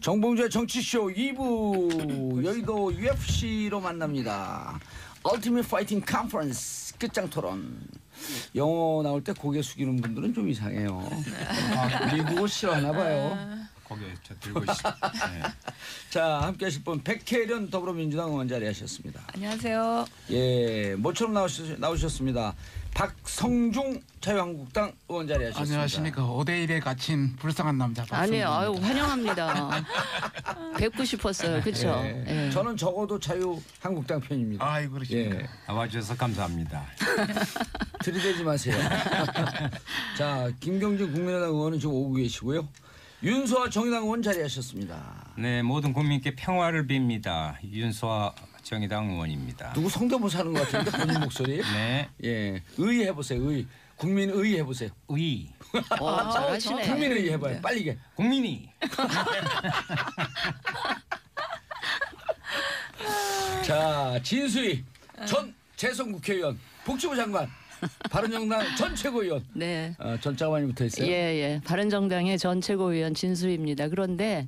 정봉주의 정치쇼 2부 여의도 UFC로 만납니다. Ultimate Fighting Conference 끝장 토론. 영어 나올 때 고개 숙이는 분들은 좀 이상해요. 미국어 싫어하나 봐요. 고개 저 들고 있습니다. 네. 자, 함께 하실 분 백혜련 더불어민주당 의원 자리하셨습니다. 안녕하세요. 예, 모처럼 나오셨습니다. 박성중 자유한국당 의원 자리하셨습니다. 안녕하십니까. 5대1에 갇힌 불쌍한 남자 박성중입니다. 아니요, 아유 환영합니다. 뵙고 싶었어요, 그렇죠? 예. 예. 저는 적어도 자유한국당 편입니다. 아이고 그러십니까. 예. 나와주셔서 감사합니다. 들이대지 마세요. 자, 김경진 국민의당 의원은 지금 오고 계시고요. 윤소아 정의당 의원 자리하셨습니다. 네, 모든 국민께 평화를 빕니다. 윤소아 정의당 의원입니다. 누구 성대모사 하는 것 같은데 본인 목소리? 네. 예, 의 해보세요. 의. 국민의 해보세요. 의. 잘하시네. 국민의 해봐요. 빨리게. 국민이. 자, 진수희 전 재선 국회의원, 복지부 장관, 바른정당 전 최고위원. 네. 전 장관이 붙어 있어요. 예, 예. 바른정당의 전 최고위원 진수입니다. 그런데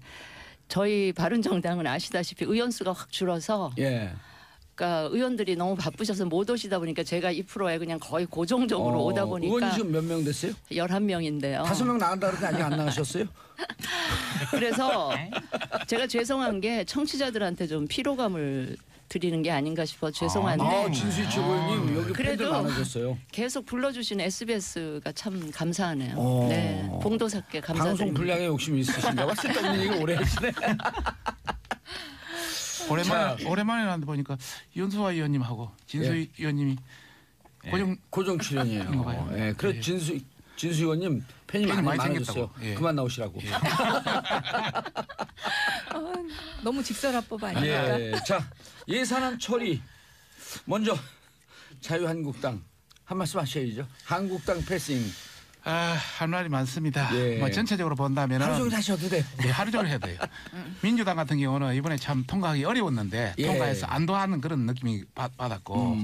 저희 바른정당은 아시다시피 의원 수가 확 줄어서 예. 그러니까 의원들이 너무 바쁘셔서 못 오시다 보니까 제가 이 프로에 그냥 거의 고정적으로 오다 보니까 의원이 지금 몇 명 됐어요? 11명인데요. 5명 나간다 그러는데 아직 안 나가셨어요? 그래서 제가 죄송한 게 청취자들한테 좀 피로감을 드리는 게 아닌가 싶어 죄송한데 진수희 최고위원님 여기 팬들 그래도 많아졌어요. 계속 불러주신 SBS가 참 감사하네요. 어. 네, 봉도사께 방송 감사드립니다. 분량에 욕심이 있으신가 봐. 쓸데없는 얘기 오래 하시네. 오랜만에 나왔는데 보니까 윤소아 의원님하고 진수희 의원님이 고정 출연이에요. 봐요. 예, 그래 예. 진수 의원님 팬이 팬이 많이 많아졌어요. 생겼다고. 예. 그만 나오시라고. 예. 너무 직설합법 아닙니까? 예. 자, 예산안 처리 먼저 자유한국당 한 말씀 하셔야죠. 한국당 패싱 할 말이 많습니다. 예. 뭐 전체적으로 본다면 하루 종일 하셔도 돼요. 네, 하루 종일 해야 돼요. 민주당 같은 경우는 이번에 참 통과하기 어려웠는데 예. 통과해서 안도하는 그런 느낌이 받았고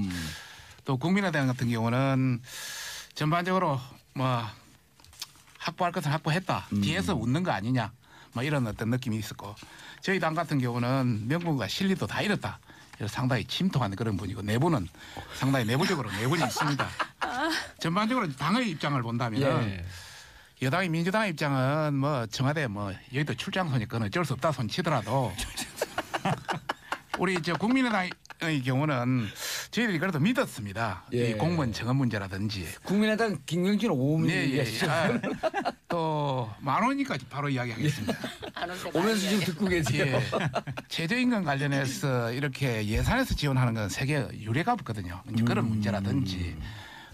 또 국민의당 같은 경우는 전반적으로 뭐 확보할 것을 확보했다. 뒤에서 웃는 거 아니냐. 뭐 이런 어떤 느낌이 있었고 저희 당 같은 경우는 명분과 실리도 다 잃었다. 그래서 상당히 침통한 그런 분이고 내부는 상당히 내부적으로 내분이 있습니다. 전반적으로 당의 입장을 본다면 예. 여당의 민주당의 입장은 뭐 청와대 뭐 여의도 출장소니까 어쩔 수 없다 손 치더라도 우리 저 국민의당의 경우는 저희들이 그래도 믿었습니다. 예. 이 공무원 정원 문제라든지 국민의당 김경진 오음이 또 만원이니까 바로 이야기하겠습니다. 오면서 지금 듣고 계세요. 예. 최저임금 관련해서 이렇게 예산에서 지원하는 건 세계 유례가 없거든요. 이제 그런 문제라든지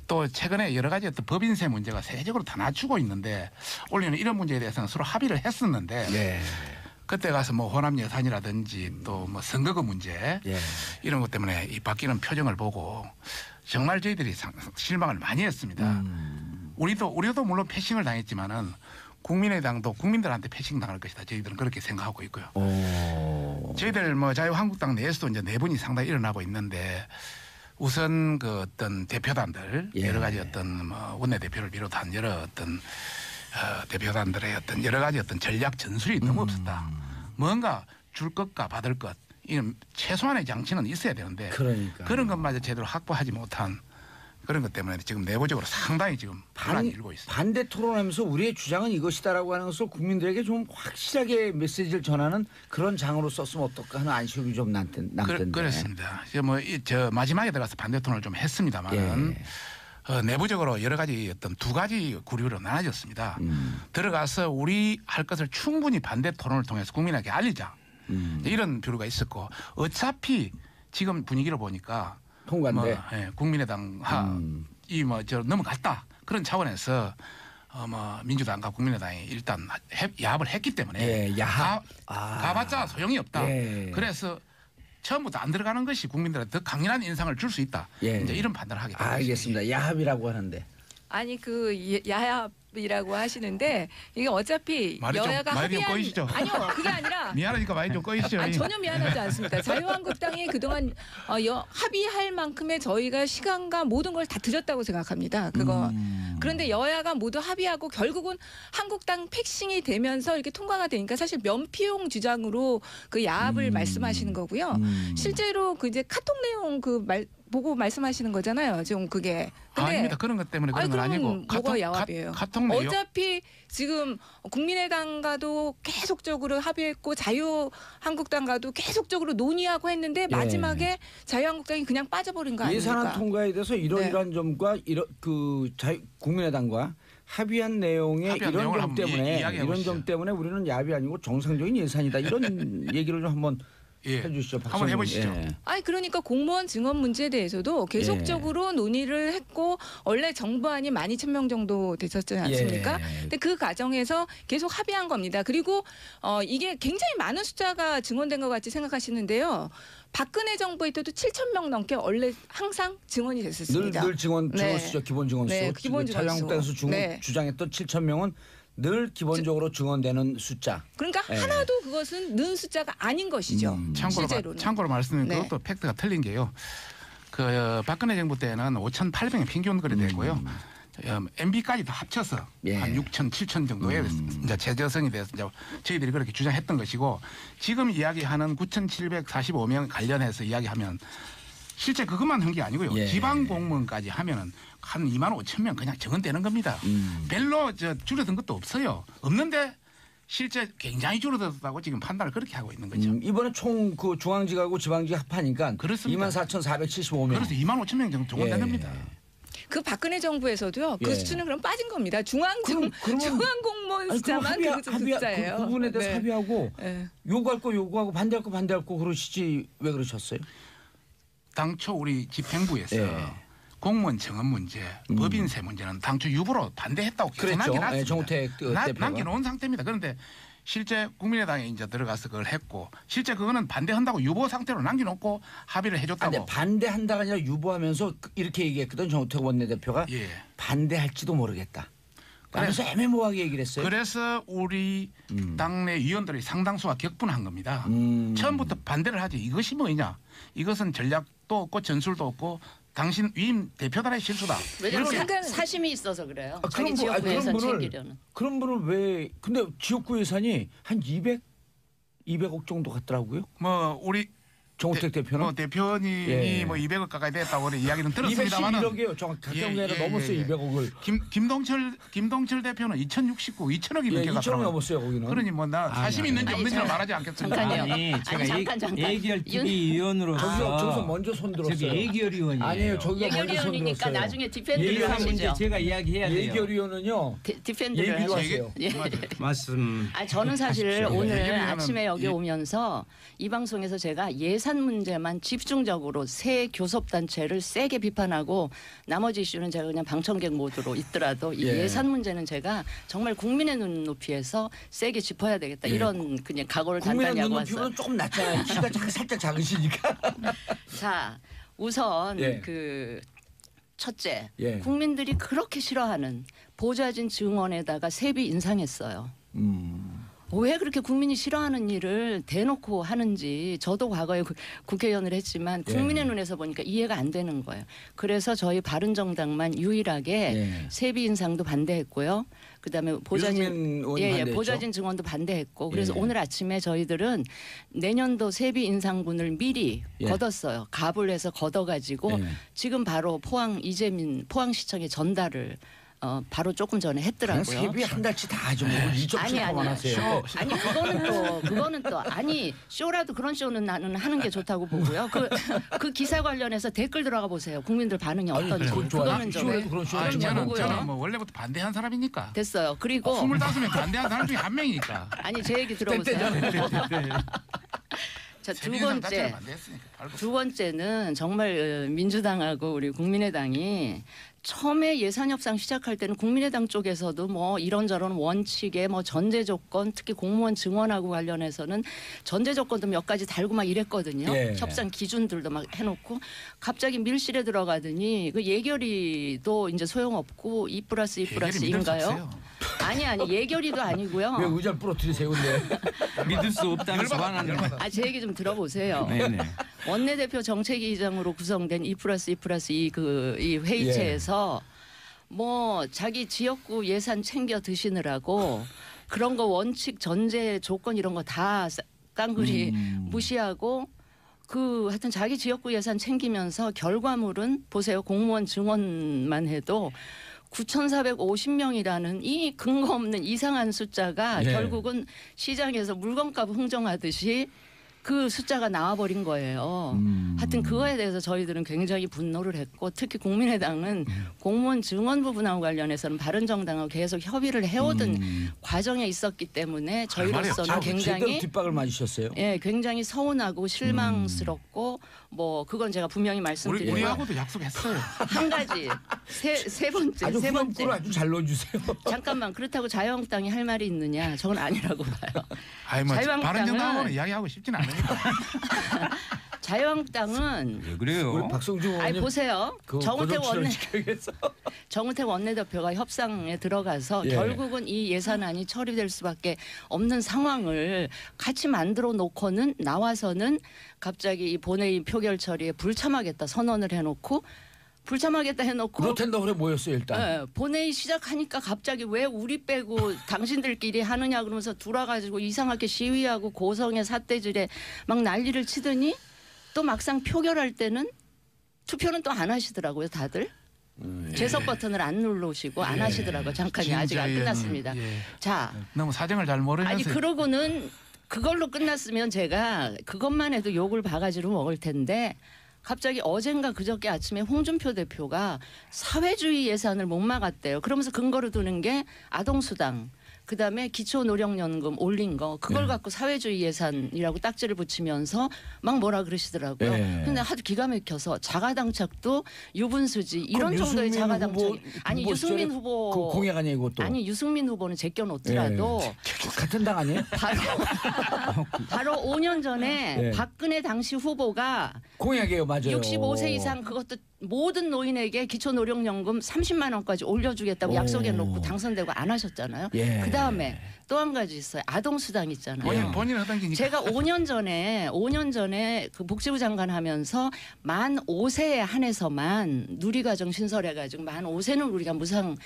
또 최근에 여러 가지 어떤 법인세 문제가 세계적으로 다 낮추고 있는데 올해는 이런 문제에 대해서는 서로 합의를 했었는데 예. 그때 가서 뭐 호남 예산이라든지 또 뭐 선거금 문제 예. 이런 것 때문에 이 바뀌는 표정을 보고 정말 저희들이 실망을 많이 했습니다. 우리도 물론 패싱을 당했지만은 국민의당도 국민들한테 패싱 당할 것이다. 저희들은 그렇게 생각하고 있고요. 저희들 뭐 자유한국당 내에서도 이제 내분이 상당히 일어나고 있는데 우선 그 어떤 대표단들 예. 여러 가지 어떤 뭐 원내대표를 비롯한 여러 어떤 대표단들의 어떤 여러 가지 어떤 전략 전술이 너무 없었다. 뭔가 줄 것과 받을 것 이런 최소한의 장치는 있어야 되는데 그러니까 그런 것마저 제대로 확보하지 못한 그런 것 때문에 지금 내부적으로 상당히 지금 반란이 일고 있습니다. 반대 토론하면서 우리의 주장은 이것이다라고 하는 것을 국민들에게 좀 확실하게 메시지를 전하는 그런 장으로 썼으면 어떨까 하는 안심이 좀 남던데. 그렇습니다. 저 마지막에 들어가서 반대 토론을 좀 했습니다만은 내부적으로 여러 가지 어떤 두 가지 구류로 나눠졌습니다. 들어가서 우리 할 것을 충분히 반대 토론을 통해서 국민에게 알리자. 이런 비류가 있었고 어차피 지금 분위기를 보니까 통과인데 국민의당 이저 넘어갔다 그런 차원에서 뭐 민주당과 국민의당이 일단 야합을 했기 때문에 야합 가봤자 소용이 없다. 예. 그래서 처음부터 안 들어가는 것이 국민들한테 더 강인한 인상을 줄 수 있다. 예. 이제 이런 판단을 하게 됩니다. 알겠습니다. 야합이라고 하는데 아니 그 야합 이라고 하시는데 이게 어차피 말이 좀- 여야가 말이 좀 합의한 꼬이시죠? 아니요 그게 아니라 미안하니까 많이 좀 꺼이시죠. 아니, 전혀 미안하지 않습니다. 자유한국당이 그동안 합의할 만큼의 저희가 시간과 모든 걸 다 드렸다고 생각합니다. 그거 그런데 여야가 모두 합의하고 결국은 한국당 패싱이 되면서 이렇게 통과가 되니까 사실 면피용 주장으로 그 야합을 말씀하시는 거고요. 실제로 그 이제 카톡 내용 보고 말씀하시는 거잖아요. 지금 그게. 근데 아닙니다. 그런 것 때문에 그런 건 아니고 뭐가 야합이에요? 카톡 내용 어차피 지금 국민의당과도 계속적으로 합의했고 자유한국당과도 계속적으로 논의하고 했는데 마지막에 자유한국당이 그냥 빠져버린 거 아닙니까? 예산안 통과에 대해서 이러이러한 점과 국민의당과 합의한 내용의 합의한 이런 내용을 점 한번 때문에 이야기해 이런 보시죠. 점 때문에 우리는 야합이 아니고 정상적인 예산이다 이런 얘기를 좀 한번 예. 해주시죠. 한번 해보시죠. 아니 그러니까 공무원 증언 문제에 대해서도 계속적으로 논의를 했고 원래 정부안이 12,000명 정도 됐었지 않습니까? 예. 근데 그 과정에서 계속 합의한 겁니다. 그리고 이게 굉장히 많은 숫자가 증언된 것 같이 생각하시는데요. 박근혜 정부에 때도 7,000명 넘게 원래 항상 증언이 됐었습니다. 늘 증언 네. 수죠. 기본 증언 수. 네, 기본 증언 수. 자유한국당에서 네. 주장했던 7,000명은 늘 기본적으로 증언되는 숫자. 그러니까 예. 하나도 그것은 는 숫자가 아닌 것이죠. 실제로는. 참고로 말씀드리면 네. 그것도 팩트가 틀린 게요. 박근혜 정부 때는 5,800명 평균 거리 되고요. MB까지 다 합쳐서 예. 한 6천, 7천 정도의 이제 최저성이 돼서 이제 저희들이 그렇게 주장했던 것이고 지금 이야기하는 9,745명 관련해서 이야기하면 실제 그것만 한 게 아니고요. 예. 지방 공무원까지 하면은 한 2만 5천 명 그냥 정원되는 겁니다. 별로 줄어든 것도 없어요. 없는데 실제 굉장히 줄어들었다고 지금 판단을 그렇게 하고 있는 거죠. 이번에 총 그 중앙지하고 지방지 합하니까 그렇습니다. 24,475명. 그래서 2만 5천 명 정도 정원된 예. 겁니다. 그 박근혜 정부에서도요. 그 예. 수준은 그럼 빠진 겁니다. 중앙 그러면- 공무원 숫자만 그 숫자예요. 그 부분에 대해서 네. 합의하고 네. 요구할 거 요구하고 반대할 거 반대할 거 그러시지 왜 그러셨어요? 당초 우리 집행부에서 예. 공무원 정원 문제, 법인세 문제는 당초 유보로 반대했다고 계속 그랬죠. 남겨놨습니다. 예, 정우택 대표가. 남겨놓은 상태입니다. 그런데 실제 국민의당에 이제 들어가서 그걸 했고 실제 그거는 반대한다고 유보 상태로 남겨놓고 합의를 해줬다고. 근데 반대한다가 아니라 유보하면서 이렇게 얘기했거든 정우택 원내대표가 예. 반대할지도 모르겠다. 그래서 애매모호하게 얘기를 했어요. 그래서 우리 당내 위원들이 상당수가 격분한 겁니다. 처음부터 반대를 하지. 이것이 뭐냐? 이것은 전략도 없고 전술도 없고 당신 위임 대표단의 실수다. 왜냐하면 이렇게- 사심이 있어서 그래요. 아, 자기 그런 지역구 그런 예산 분을- 챙기려는. 그런 분을 왜 근데 지역구 예산이 한 200억 정도 같더라고요. 뭐 우리 정우택 대표는 대표님이 예. 뭐 200억 가까이 됐다고 그런 이야기는 들었습니다만은 211억이에요. 정확하게 아니라 넘었어요. 200억을. 김동철 대표는 2,069, 2,000억이 예, 넘게 2천억 갔더라고요. 넘었어요. 거기는. 그러니 뭐 나 사심 있는지 아니, 없는지는 저- 말하지 않겠습니다. 잠깐요. 아니 제가 잠깐. 예결특위위원으로서 저기서 먼저 손 들었어요. 저기 예결위원이에요. 아니에요. 저기가 먼저 손 예결위원이니까 들었어요. 나중에 디펜드를 예산 문제 하시죠. 제가 이야기해야 돼요. 예결위원은요. 디펜드를 예비로 하시죠. 하세요. 예. 말씀. 저는 사실 하십시오. 오늘 예결위원은 아침에 여기 예. 오면서 이 방송에서 제가 예산 문제만 집중적으로 새 교섭단체를 세게 비판하고 나머지 이슈는 제가 그냥 방청객 모드로 있더라도 이 예. 예산 문제는 제가 정말 국민의 눈높이에서 세게 짚어야 되겠다 이런 그냥 각오를 국민의 단단히 하고 눈높이보다 왔어요. 조금 낮잖아요. 키가 살짝 작으시니까. 자, 우선 예. 그 첫째, 예. 국민들이 그렇게 싫어하는 보좌진 증언에다가 세비 인상했어요. 왜 그렇게 국민이 싫어하는 일을 대놓고 하는지 저도 과거에 국회의원을 했지만 국민의 예. 눈에서 보니까 이해가 안 되는 거예요. 그래서 저희 바른정당만 유일하게 예. 세비 인상도 반대했고요. 그다음에 유승민 보좌진 의원이 반대했죠. 보좌진 증언도 반대했고 그래서 예. 오늘 아침에 저희들은 내년도 세비 인상분을 미리 예. 걷었어요. 갑을 해서 걷어가지고 예. 지금 바로 포항시청에 전달을 바로 조금 전에 했더라고요. 그냥 세비 한 달치 다 하죠. 뭐 2.7%만 하세요. 아니 그거는 또 아니 쇼라도 그런 쇼는 나는 하는 게 좋다고 보고요. 그 기사 관련해서 댓글 들어가 보세요. 국민들 반응이 어떤지. 그건 좋아요. 그거는 좀 쇼라도 그런 쇼 아, 좀 그럼요. 하고. 저는 뭐 원래부터 반대한 사람이니까. 됐어요. 그리고 25명 반대한 사람 중에 한 명이니까. 아니 제 얘기 들어보세요. 자, 두 세비인상 자체를 번째. 반대했으니까. 두 번째는 정말 민주당하고 우리 국민의당이 처음에 예산 협상 시작할 때는 국민의당 쪽에서도 뭐 이런저런 원칙에 뭐 전제 조건, 특히 공무원 증원하고 관련해서는 전제 조건도 몇 가지 달고 막 이랬거든요. 예. 협상 기준들도 막 해놓고 갑자기 밀실에 들어가더니 그 예결위도 이제 소용없고 2+2+2인가요? 아니 예결위도 아니고요. 왜 의자를 부러뜨리세요, 근데? 믿을 수 없다면서 화나는. 제 얘기 좀 들어보세요. 네네. 원내대표 정책위의장으로 구성된 2+2+2 이 회의체에서 뭐 자기 지역구 예산 챙겨 드시느라고 그런 거 원칙 전제 조건 이런 거 다 깡그리 무시하고 하여튼 자기 지역구 예산 챙기면서 결과물은 보세요. 공무원 증원만 해도 9,450명이라는 이 근거 없는 이상한 숫자가 예. 결국은 시장에서 물건값 흥정하듯이 그 숫자가 나와버린 거예요. 하여튼 그거에 대해서 저희들은 굉장히 분노를 했고 특히 국민의당은 공무원 증원 부분하고 관련해서는 바른정당하고 계속 협의를 해오던 과정에 있었기 때문에 저희로서는 제대로 굉장히 뒷박을 맞으셨어요. 예, 굉장히 서운하고 실망스럽고 뭐 그건 제가 분명히 말씀드리고 우리하고도 약속했어요. 한 가지 세 번째 아주 세 번째 후렴구를 아주 잘 넣어주세요. 잠깐만 그렇다고 자유한국당이 할 말이 있느냐? 저건 아니라고 봐요. 아니 뭐 자유한국당은- 바른정당하고는 이야기하고 싶진 않으니까. 자유한국당은 왜 그래요? 우리 박성중 아니 의원님 보세요. 정우택 지켜야겠어. 정우택 원내대표가 협상에 들어가서 예. 결국은 이 예산안이 처리될 수밖에 없는 상황을 같이 만들어 놓고는 나와서는 갑자기 이 본회의 표결 처리에 불참하겠다 선언을 해놓고 불참하겠다 해놓고 로텐더홀에 모였어요 일단. 예, 본회의 시작하니까 갑자기 왜 우리 빼고 당신들끼리 하느냐 그러면서 돌아가지고 이상하게 시위하고 고성의 삿대질에 막 난리를 치더니 또 막상 표결할 때는 투표는 또 안 하시더라고요 다들. 제석 버튼을 안 누르시고 안 하시더라고요. 잠깐이 아직 안 진짜 끝났습니다. 예. 자, 너무 사정을 잘 모르면서 아니 그러고는 그걸로 끝났으면 제가 그것만 해도 욕을 바가지로 먹을 텐데 갑자기 어젠가 그저께 아침에 홍준표 대표가 사회주의 예산을 못 막았대요. 그러면서 근거로 두는 게 아동수당, 그다음에 기초노령연금 올린 거 그걸 갖고 사회주의 예산이라고 딱지를 붙이면서 막 뭐라 그러시더라고요. 네. 근데 하도 기가 막혀서 자가당착도 유분수지 이런 그럼 정도의 유승민 자가당착 아니 후보 유승민 시절에 후보 그 공약 아니에요 이것도. 아니 유승민 후보는 제껴놓더라도 같은 당 아니에요? 바로 5년 전에 네. 박근혜 당시 후보가 공약이에요 맞아요. 65세 이상 그것도 모든 노인에게 기초노령연금 30만 원까지 올려주겠다고 오. 약속해놓고 당선되고 안 하셨잖아요. 예. 그다음에 또 한 가지 있어요. 아동수당 있잖아요. 본인 하던 게니까. 제가 5년 전에 그 복지부 장관 하면서 만 5세에 한해서만 누리과정 신설해가지고 만 5세는 우리가 무상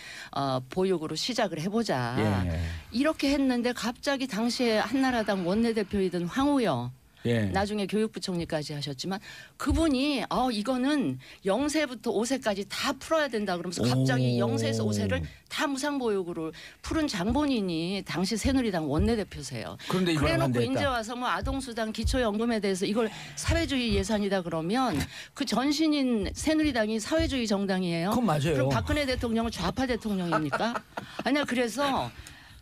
보육으로 시작을 해보자. 예. 이렇게 했는데 갑자기 당시에 한나라당 원내대표이던 황우여 예. 나중에 교육부총리까지 하셨지만 그분이 이거는 0세부터 5세까지 다 풀어야 된다 그러면서 갑자기 오. 0세에서 5세를 다 무상보육으로 푸른 장본인이 당시 새누리당 원내대표세요. 그런데 이번엔 안 그래놓고 됐다. 이제 와서 뭐 아동수당 기초연금에 대해서 이걸 사회주의 예산이다 그러면 그 전신인 새누리당이 사회주의 정당이에요. 그건 맞아요. 그럼 박근혜 대통령은 좌파 대통령입니까? 아니야 그래서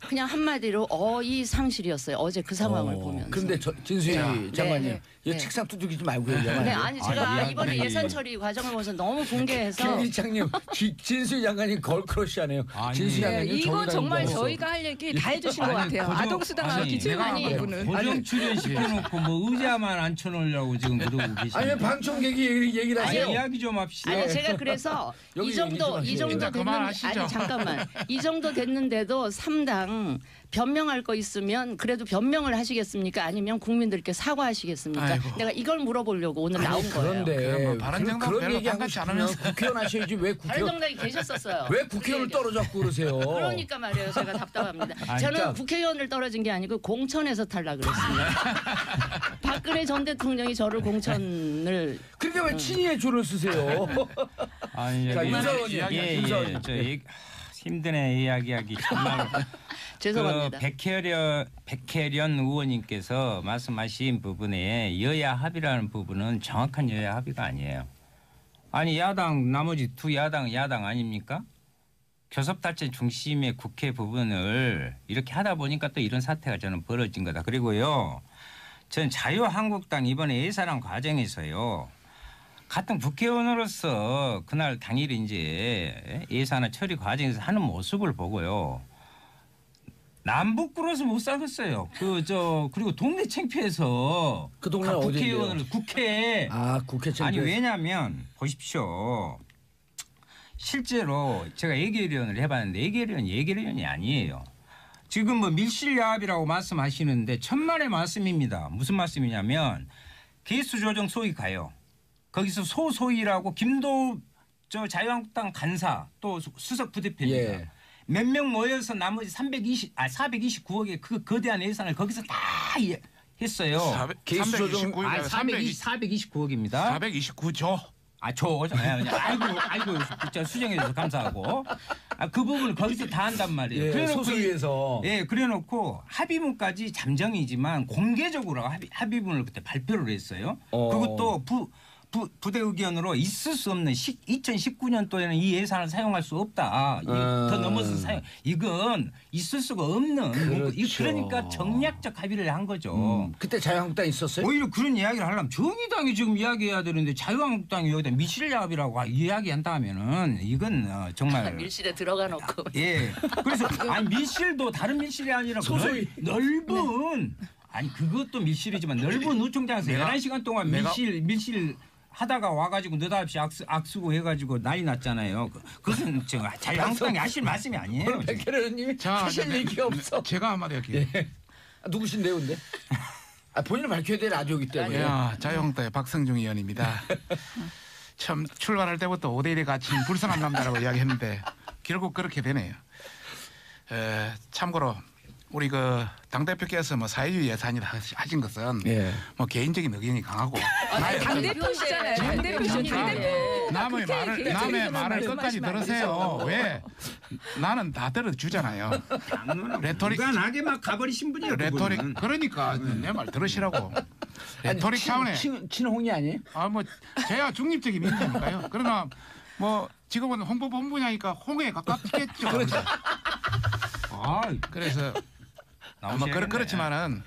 그냥 한마디로 어이상실이었어요. 어제 그 상황을 보면서. 근데 진수희 장관님 네. 이거 네. 책상 두들기지 말고요. 네, 아니 제가 아니, 이번에 아니. 예산 처리 과정을 보면서 너무 공개해서 김기창님, 진수희 장관님 걸크러시하네요. 아니. 진수희 네, 장관님 이거 정말 좋아했어. 저희가 할 얘기 다 해주신 것 같아요. 고정- 아동수당하고 아니, 기초연금 내가 부분은. 고정 출연시켜놓고 뭐 의자만 앉혀놓으려고 지금 그러고 계시는. 아니 방청객이 얘기를 아니, 하세요. 이야기 좀 합시다. 아니 제가 그래서 여기 이 정도 얘기 좀 하세요. 이제 됐는데 그만하시죠. 아니 잠깐만 이 정도 됐는데도 3당 변명할 거 있으면 그래도 변명을 하시겠습니까? 아니면 국민들께 사과하시겠습니까? 아이고. 내가 이걸 물어보려고 오늘 나온 거예요. 그런데 뭐 바른정당 그런 별로 얘기하고 반갑지 싶으면 않으면서. 국회의원 하셔야지 왜 국회의원 바른정당이 계셨었어요. 왜 국회의원을 떨어졌고 그러세요? 그러니까 말이에요. 제가 답답합니다. 아니, 저는 그러니까- 국회의원을 떨어진 게 아니고 공천에서 탈락을 했습니다. 박근혜 전 대통령이 저를 공천을 그러니까 왜 친이의 조를 쓰세요? 아니 자, 여기 윤서 의원님, 예, 윤서 예, 의원님. 저 힘드네 이야기하기 정말. 죄송합니다. 백혜련 의원님께서 말씀하신 부분에 여야 합의라는 부분은 정확한 여야 합의가 아니에요. 아니 야당 나머지 두 야당 아닙니까? 교섭단체 중심의 국회 부분을 이렇게 하다 보니까 또 이런 사태가 저는 벌어진 거다. 그리고요, 전 자유한국당 이번에 예산안 과정에서요 같은 국회의원으로서 그날 당일 이제 예산안 처리 과정에서 하는 모습을 보고요. 남북 꿇어서 못 살겠어요. 그리고 동네 창피해서 그 동네는 국회의원을 국회에 국회 창피해서. 아니 왜냐하면 보십시오. 실제로 제가 예결위원을 해봤는데 예결위원이 아니에요. 지금 뭐 밀실야합이라고 말씀하시는데 천만의 말씀입니다. 무슨 말씀이냐면 개수조정 소위 가요. 거기서 소소위라고 김도우 자유한국당 간사 또 수석 부대표입니다. 예. 몇 명 모여서 나머지 429억의 그 거대한 예산을 거기서 다 했어요. 429억입니다. 429조. 아이고 진짜 수정해 줘서 감사하고. 그 부분을 거기서 다 한단 말이에요. 예, 그래놓고 소수위에서. 예, 그래놓고 합의문까지 잠정이지만 공개적으로 합의문을 그때 발표를 했어요. 그리고 또 부대 의견으로 있을 수 없는 2019년도에는 이 예산을 사용할 수 없다. 더 넘어서 이건 있을 수가 없는. 그렇죠. 그러니까 정략적 합의를 한 거죠. 그때 자유한국당 있었어요? 오히려 그런 이야기를 하려면 정의당이 지금 이야기해야 되는데 자유한국당이 여기다 밀실야합이라고 이야기한다면은 이건 정말 밀실에 들어가 놓고. 예. 그래서 밀실도 다른 밀실이 아니라 소소위. 넓은 그것도 밀실이지만 넓은 우총장에서 11시간 동안 밀실 하다가 와가지고 느닷없이 악수고 해가지고 난리 났잖아요. 그것은 자유한국당이 하실 말씀이 아니에요. 백혜련 의원님이 하실 얘기가 없어. 제가 한마디 할게요. 누구신데요, 근데? 본인을 밝혀야 될 라디오기 때문에. 자유한국당의 박성중 의원입니다. 참 출발할 때부터 5대1에 갇힌 불쌍한 남자라고 이야기했는데 결국 그렇게 되네요. 참고로 우리 당대표께서 사회주의 예산이라 하신 것은 개인적인 의견이 강하고 당대표시잖아요. 당대표. 남의 말을 끝까지 들으세요. 왜? 나는 다 들어주잖아요. 레토릭 누가 나게 막 가버리신 분이에요. 레토릭 그러니까 내 말 들으시라고. 레토릭 차원에 친홍이 아니에요? 제가 중립적인 인재니까요. 그러나 지금은 홍보본부냐니까 홍에 가깝겠죠. 그렇죠. 그래서 그렇지만은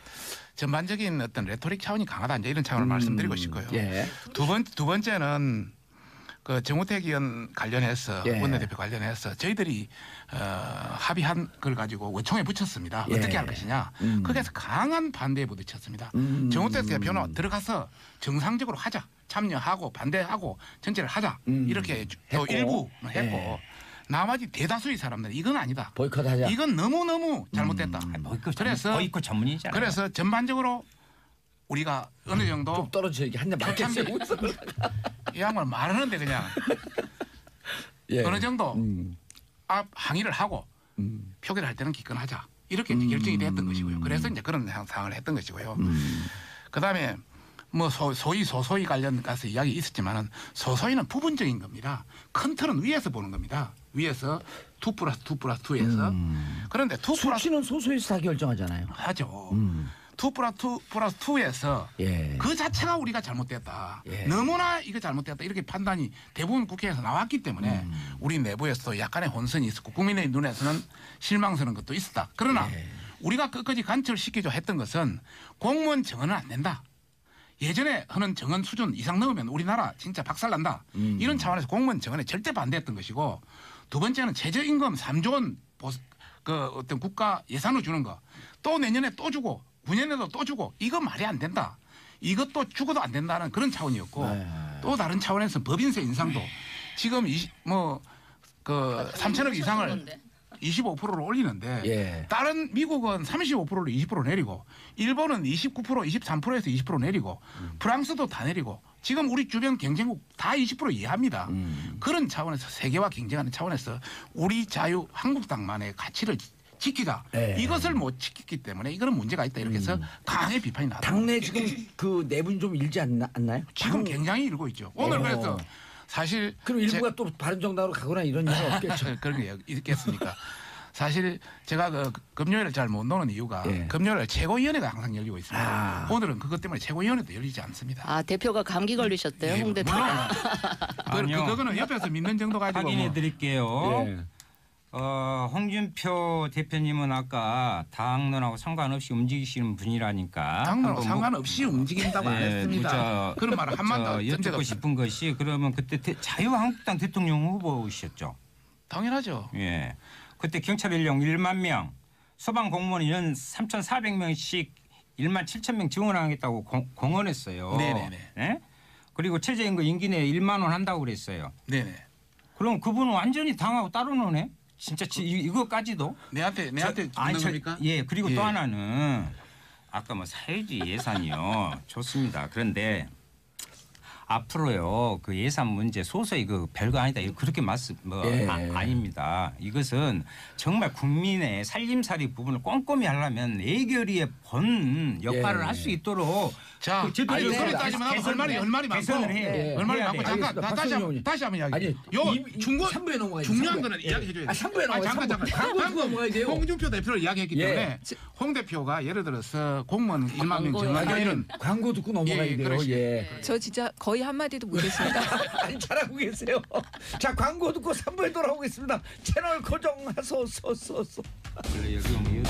전반적인 어떤 레토릭 차원이 강하다 이제 이런 차원을 말씀드리고 싶고요. 예. 두 번째는 정우택 의원 관련해서 원내대표 관련해서 저희들이 합의한 걸 가지고 원총에 붙였습니다. 어떻게 할 것이냐. 거기에서 강한 반대에 부딪혔습니다. 정우택 대표는 들어가서 정상적으로 하자. 참여하고 반대하고 전체를 하자. 이렇게 또 일부 했고 나머지 대다수의 사람들은 이건 아니다. 보이콧하자. 이건 너무너무 잘못됐다. 보이콧 전문이잖아요. 그래서 전반적으로 우리가 어느 정도 좀 떨어져 얘기 한잔 맞겠어요. 이 양말 말하는데 그냥 어느 정도 항의를 하고 표결을 할 때는 기권하자. 이렇게 이제 결정이 됐던 것이고요. 그래서 이제 그런 상황을 했던 것이고요. 그다음에 소소위 관련 가서 이야기 있었지만은 소소위는 부분적인 겁니다. 큰 틀은 위에서 보는 겁니다. 위에서 2+2+2에서 그런데 2+2 수치는 소소위에서 다 결정하잖아요. 하죠. 2+2+2에서 그 자체가 우리가 잘못됐다. 너무나 이거 잘못됐다. 이렇게 판단이 대부분 국회에서 나왔기 때문에 우리 내부에서도 약간의 혼선이 있었고 국민의 눈에서는 실망스러운 것도 있었다. 그러나 우리가 끝까지 관철시키려 했던 것은 공무원 정원은 안 된다. 예전에 하는 정원 수준 이상 넘으면 우리나라 진짜 박살난다. 이런 차원에서 공무원 정원에 절대 반대했던 것이고 두 번째는 최저임금 3조 원 어떤 국가 예산으로 주는 거 또 내년에 또 주고 9년에도 또 주고 이거 말이 안 된다. 이것도 죽어도 안 된다는 그런 차원이었고 또 다른 차원에서 법인세 인상도 지금 3천억 이상을 25%로 올리는데 다른 미국은 35%로 20% 내리고 일본은 29% 23%에서 20% 내리고 프랑스도 다 내리고 지금 우리 주변 경쟁국 다 20% 이하입니다. 그런 차원에서 세계와 경쟁하는 차원에서 우리 한국당만의 가치를 지키자. 이것을 못 지켰기 때문에 이거는 문제가 있다. 이렇게 해서 강하게 비판이 나왔다. 당내 지금 그 내분 좀 일지 않나요? 지금 굉장히 일고 있죠. 오늘 그래서 사실 그럼 일부가 또 바른정당으로 가거나 이런 일은 없겠죠. 그런 게 있겠습니까? 사실 제가 금요일을 잘 못 노는 이유가 금요일 최고위원회가 항상 열리고 있습니다. 오늘은 그것 때문에 최고위원회도 열리지 않습니다. 대표가 감기 걸리셨대요, 홍 대표. 그거는 옆에서 믿는 정도 가지고 확인해 드릴게요. 홍준표 대표님은 아까 당론하고 상관없이 움직이시는 분이라니까. 당론하고 상관없이 움직인다고 안 네, 했습니다. 그런 말을 한마디도 여쭙고 싶은 것이 그러면 그때 자유한국당 대통령 후보셨죠? 당연하죠. 예. 그때 경찰 인력 1만 명, 소방 공무원 연 3,400명씩 1만 7천 명 지원하겠다고 공언했어요. 네네네. 예? 그리고 최저임금 임기 내에 1만 원 한다고 그랬어요. 네네. 그럼 그분은 완전히 당하고 따로 노네? 진짜 이거까지도? 내한테 묻는 겁니까? 예. 그리고 예. 또 하나는 아까 뭐 사회주의 예산이요. 좋습니다. 그런데 앞으로요 그 예산 문제 소소히 그 별거 아니다 이거 그렇게 아닙니다. 이것은 정말 국민의 살림살이 부분을 꼼꼼히 하려면 예결위의 본 역할을 할 수 있도록 자, 그 아니 소리 따지면 할 말이 많고 개선을 해. 얼마나 해야 많고 돼. 잠깐 다시 한번 이야기. 아니, 요 중고 3부에 넘어가야 돼. 중요한 3부에. 거는 이야기해 줘야 돼. 3부에 넘어가야 돼. 잠깐. 광고 듣고 넘어가야 돼요. 홍준표 대표를 이야기했기 예. 때문에 홍 대표가 예를 들어서 공무원 1만 명 정하자 이런 광고 듣고 넘어가야 예, 돼요. 그러시- 예. 저 진짜 거의 한마디도 못했습니다. 아니 잘하고 계세요. 자 광고 듣고 3부에 돌아오겠습니다. 채널 고정하소서. 원래 여기 오면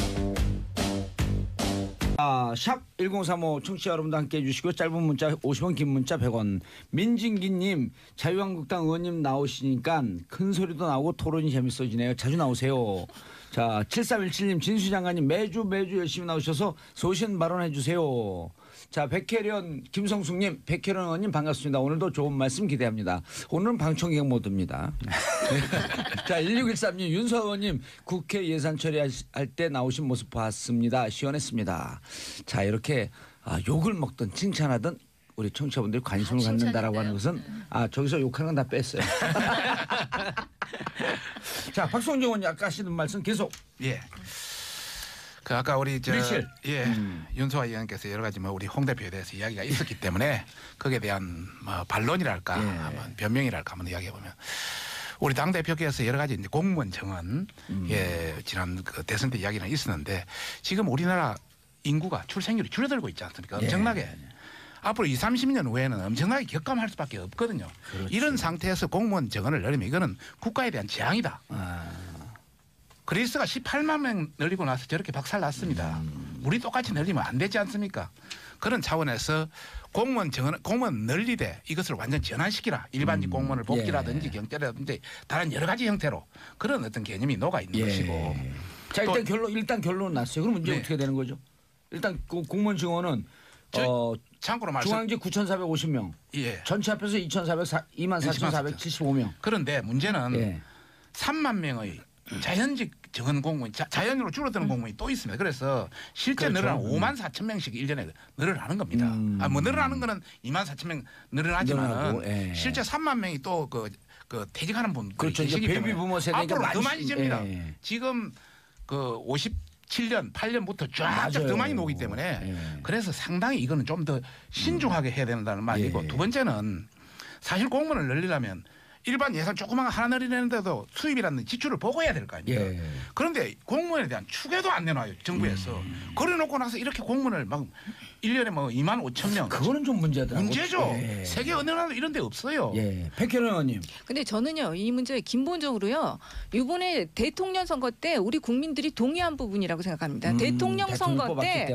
샵 1035 청취자 여러분도 함께 해주시고 짧은 문자 50원 긴 문자 100원 민진기님 자유한국당 의원님 나오시니까 큰 소리도 나오고 토론이 재밌어지네요. 자주 나오세요. 자 7317님 진수장관님 매주 열심히 나오셔서 소신 발언해 주세요. 자 백혜련 김성숙님 백혜련 의원님 반갑습니다. 오늘도 좋은 말씀 기대합니다. 오늘은 방청객 모드입니다. 자 1613님 윤서 의원님 국회 예산 처리할 때 나오신 모습 봤습니다. 시원했습니다. 자 이렇게 욕을 먹든 칭찬하든 우리 청취자분들이 관심을 갖는다라고 하는 것은 저기서 욕하는 건 다 뺐어요. 자 박성준 의원님 아까 하시는 말씀 계속. 예. 그 아까 우리 밀실. 윤소아 의원께서 여러 가지 우리 홍 대표에 대해서 이야기가 있었기 때문에 거기에 대한 반론이랄까 변명이랄까 한번 이야기해 보면 우리 당 대표께서 여러 가지 이제 공무원 정원 지난 그 대선 때 이야기는 있었는데 지금 우리나라 인구가 출생률이 줄어들고 있지 않습니까? 엄청나게. 앞으로 20, 30년 후에는 엄청나게 격감할 수밖에 없거든요. 그렇죠. 이런 상태에서 공무원 정원을 늘리면 이거는 국가에 대한 재앙이다. 그리스가 18만 명 늘리고 나서 저렇게 박살났습니다. 우리 똑같이 늘리면 안 되지 않습니까? 그런 차원에서 공무원 늘리되 이것을 완전 전환시키라. 일반직 공무원을 복지라든지 경제라든지 다른 여러 가지 형태로 그런 어떤 개념이 녹아 있는 것이고. 자 일단 결론 났어요. 그럼 문제 어떻게 되는 거죠? 일단 공무원 증원은 참고로 말씀. 중앙직 9,450명. 예. 전체 합해서 24,475명. 그런데 문제는 3만 명의 자연직 정원 공무원, 자연으로 줄어드는 공무원이 또 있습니다. 그래서 실제 늘어나는 5만 4천 명씩 1년에 늘어나는 겁니다. 늘어나는 거는 2만 4천 명 늘어나지만 실제 3만 명이 또 그 퇴직하는 분들이 그렇죠. 계시기 베이비 때문에 부모 세대가 앞으로 더 많이 됩니다. 지금 그 57년, 8년부터 쫙쫙 더 많이 나오기 때문에 그래서 상당히 이거는 좀 더 신중하게 해야 된다는 말이고 두 번째는 사실 공무원을 늘리려면 일반 예산 조그만 거 하나 늘리는데도 수입이라는 지출을 보고 해야 될 거 아닙니까? 그런데 공무원에 대한 추계도 안 내놔요 정부에서. 그래 놓고 나서 이렇게 공무원을 막 1년에 2만 5천 명. 그거는 좀 문제더라고요. 문제죠. 세계 어느 나라도 이런 데 없어요. 백혜련 의원님. 근데 저는요 이 문제 근본적으로요 이번에 대통령 선거 때 우리 국민들이 동의한 부분이라고 생각합니다. 대통령 선거 때,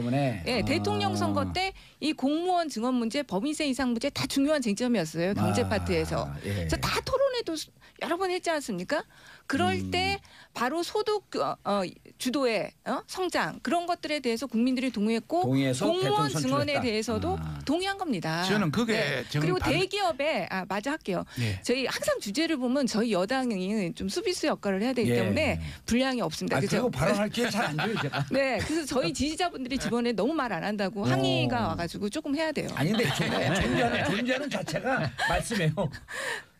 대통령 선거 때 이 공무원 증원 문제, 법인세 인상 문제 다 중요한 쟁점이었어요 경제 파트에서. 그래서 다 토론회도 여러 번 했지 않습니까? 그럴 때 바로 소득 주도의 성장 그런 것들에 대해서 국민들이 동의했고 공무원 증원에 대해서도 동의한 겁니다. 저는 그게 그리고 대기업에 마저 할게요. 저희 항상 주제를 보면 저희 여당이 좀 수비수 역할을 해야 되기 때문에 분량이 없습니다. 그리고 발언할 기회 잘 안 줘요 제가. 네, 그래서 저희 지지자분들이 이번에 너무 말 안 한다고 항의가 와가지고 조금 해야 돼요. 아닌데 존재하는 자체가 말씀해요.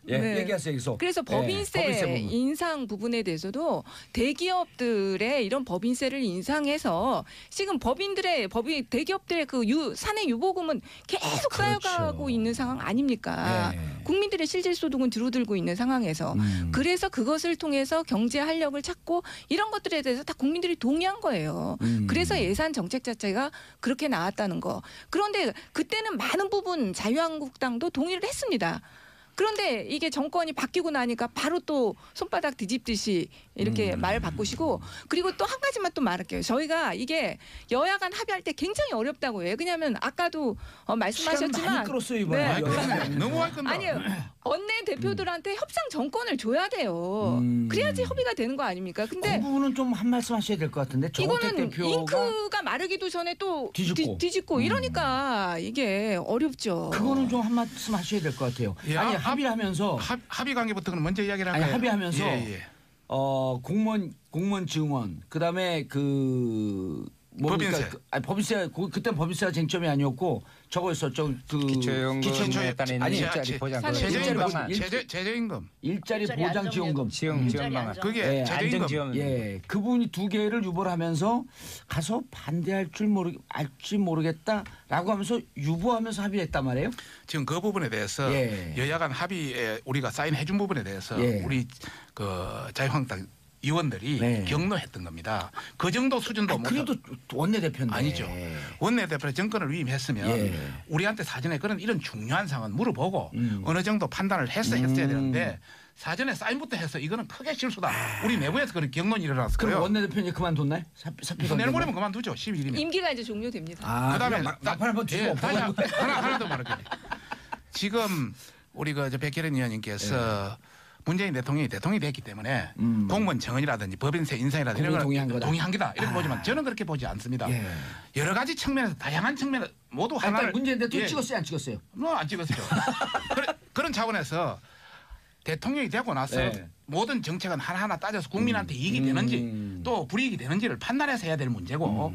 얘기하세요. 그래서 법인세 인상 부분에 대해서도 대기업들의 이런 법인세를 인상해서 지금 대기업들의 그 사내 유보금은 계속 쌓여가고 있는 상황 아닙니까? 국민들의 실질 소득은 줄어들고 있는 상황에서 그래서 그것을 통해서 경제 활력을 찾고 이런 것들에 대해서 다 국민들이 동의한 거예요. 그래서 예산 정책 자체가 그렇게 나왔다는 거. 그런데 그때는 많은 부분 자유한국당도 동의를 했습니다. 그런데 이게 정권이 바뀌고 나니까 바로 또 손바닥 뒤집듯이 이렇게 말 바꾸시고 그리고 또 한 가지만 또 말할게요. 저희가 이게 여야 간 합의할 때 굉장히 어렵다고 해요. 왜냐하면 아까도 말씀하셨지만 많이 끌었어요 이번에. 네. 너무 많이 끈다. 아니요. 원내 대표들한테 협상 정권을 줘야 돼요. 그래야지 협의가 되는 거 아닙니까? 근데 그 부분은 좀 한 말씀 하셔야 될 것 같은데 정호택 이거는 대표가 잉크가 마르기도 전에 또 뒤집고. 이러니까 이게 어렵죠. 그거는 좀 한 말씀 하셔야 될 것 같아요. 예, 아니 합의를 하면서 합의 관계부터는 먼저 이야기를 아니 할까요? 합의하면서 예, 예. 공무원 증원 그다음에 그 법인세. 법인세 그때 법인세가 쟁점이 아니었고 저거였었죠. 그 기초연금에 따른 아니, 일자리 보장 그 최저임금, 방안, 최저임금. 일자리 일자리 보장 안정액. 지원금. 지원 방안. 그게 예, 최저임금. 안정지원. 예, 그분이 두 개를 유보를 하면서 가서 반대할 줄 알지 모르겠다라고 하면서 유보하면서 합의했단 말이에요. 지금 그 부분에 대해서 예. 여야 간 합의에 우리가 사인해 준 부분에 대해서 예. 우리 그 자유한국당 의원들이 네. 격노했던 겁니다. 그 정도 수준도 못 그래도 원내대표인데 아니죠. 원내대표 정권을 위임했으면 예. 우리한테 사전에 그런 이런 중요한 사항은 물어보고 어느 정도 판단을 했어야 되는데 사전에 사인부터 해서 이거는 크게 실수다. 우리 내부에서 그런 경론이 일어났어요. 그럼 원내대표 이제 그만뒀나요? 사표 내일 모레면 그만두죠. 11일이면. 임기가 이제 종료됩니다. 그다음에 막판 한번 예, 뒤집어 다시 하나 더 말할게요. 지금 우리 그 백혜련 의원님께서 문재인 대통령이 됐기 때문에 공무원 정원이라든지 법인세 인상이라든지 이런 걸 동의한 거다 이렇게 보지만 저는 그렇게 보지 않습니다. 예. 여러 가지 측면에서 다양한 측면 모두 하나를 문재인 대통령 찍었어요, 안 찍었어요? 안 찍었죠. 그런 차원에서 대통령이 되고 나서 네. 모든 정책은 하나하나 따져서 국민한테 이익이 되는지 또 불이익이 되는지를 판단해서 해야 될 문제고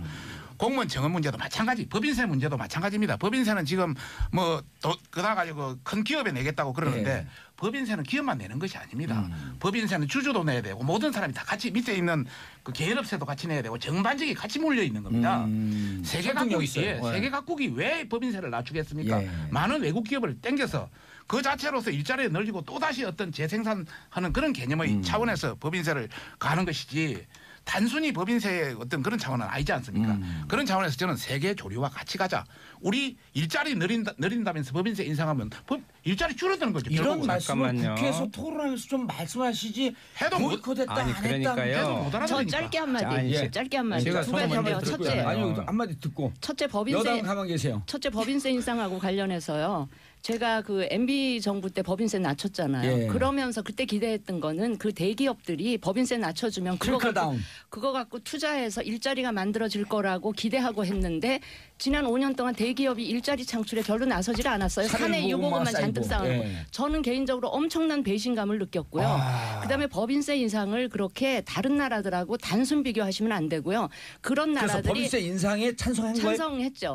공무원 정원 문제도 마찬가지, 법인세 문제도 마찬가지입니다. 법인세는 지금 뭐 그다 가지고 큰 기업에 내겠다고 그러는데 네. 법인세는 기업만 내는 것이 아닙니다. 법인세는 주주도 내야 되고 모든 사람이 다 같이 밑에 있는 그 계열업체도 같이 내야 되고 전반적이 같이 몰려 있는 겁니다. 세계 각국이 왜 법인세를 낮추겠습니까? 예. 많은 외국 기업을 땡겨서 그 자체로서 일자리를 늘리고 또 다시 어떤 재생산하는 그런 개념의 차원에서 법인세를 가는 것이지. 단순히 법인세의 어떤 그런 차원은 아니지 않습니까? 그런 차원에서 저는 세계 조류와 같이 가자. 우리 일자리 늘린다면서 법인세 인상하면 일자리 줄어드는 거죠. 이런 결국은. 말씀을 잠깐만요. 국회에서 토론하면서 좀 말씀하시지 해도 못- 보이콧했다 아니, 안 그러니까요. 했다. 해도 못 저 알아들으니까. 짧게 한마디, 아니, 짧게 한마디. 제가 두 가지 소문을 해요. 듣고요. 첫째, 아니 한마디 듣고 첫째 여당 법인세 가만 계세요. 첫째 법인세 인상하고 관련해서요. 제가 그 MB 정부 때 법인세 낮췄잖아요. 예. 그러면서 그때 기대했던 거는 그 대기업들이 법인세 낮춰주면 트리클 다운. 그거 갖고 투자해서 일자리가 만들어질 거라고 기대하고 했는데 지난 5년 동안 대기업이 일자리 창출에 별로 나서질 않았어요. 사내 유보금만 잔뜩 쌓아놓고. 예. 저는 개인적으로 엄청난 배신감을 느꼈고요. 그다음에 법인세 인상을 그렇게 다른 나라들하고 단순 비교하시면 안 되고요. 그런 그래서 나라들이 법인세 인상에 찬성한 거예요? 찬성했죠.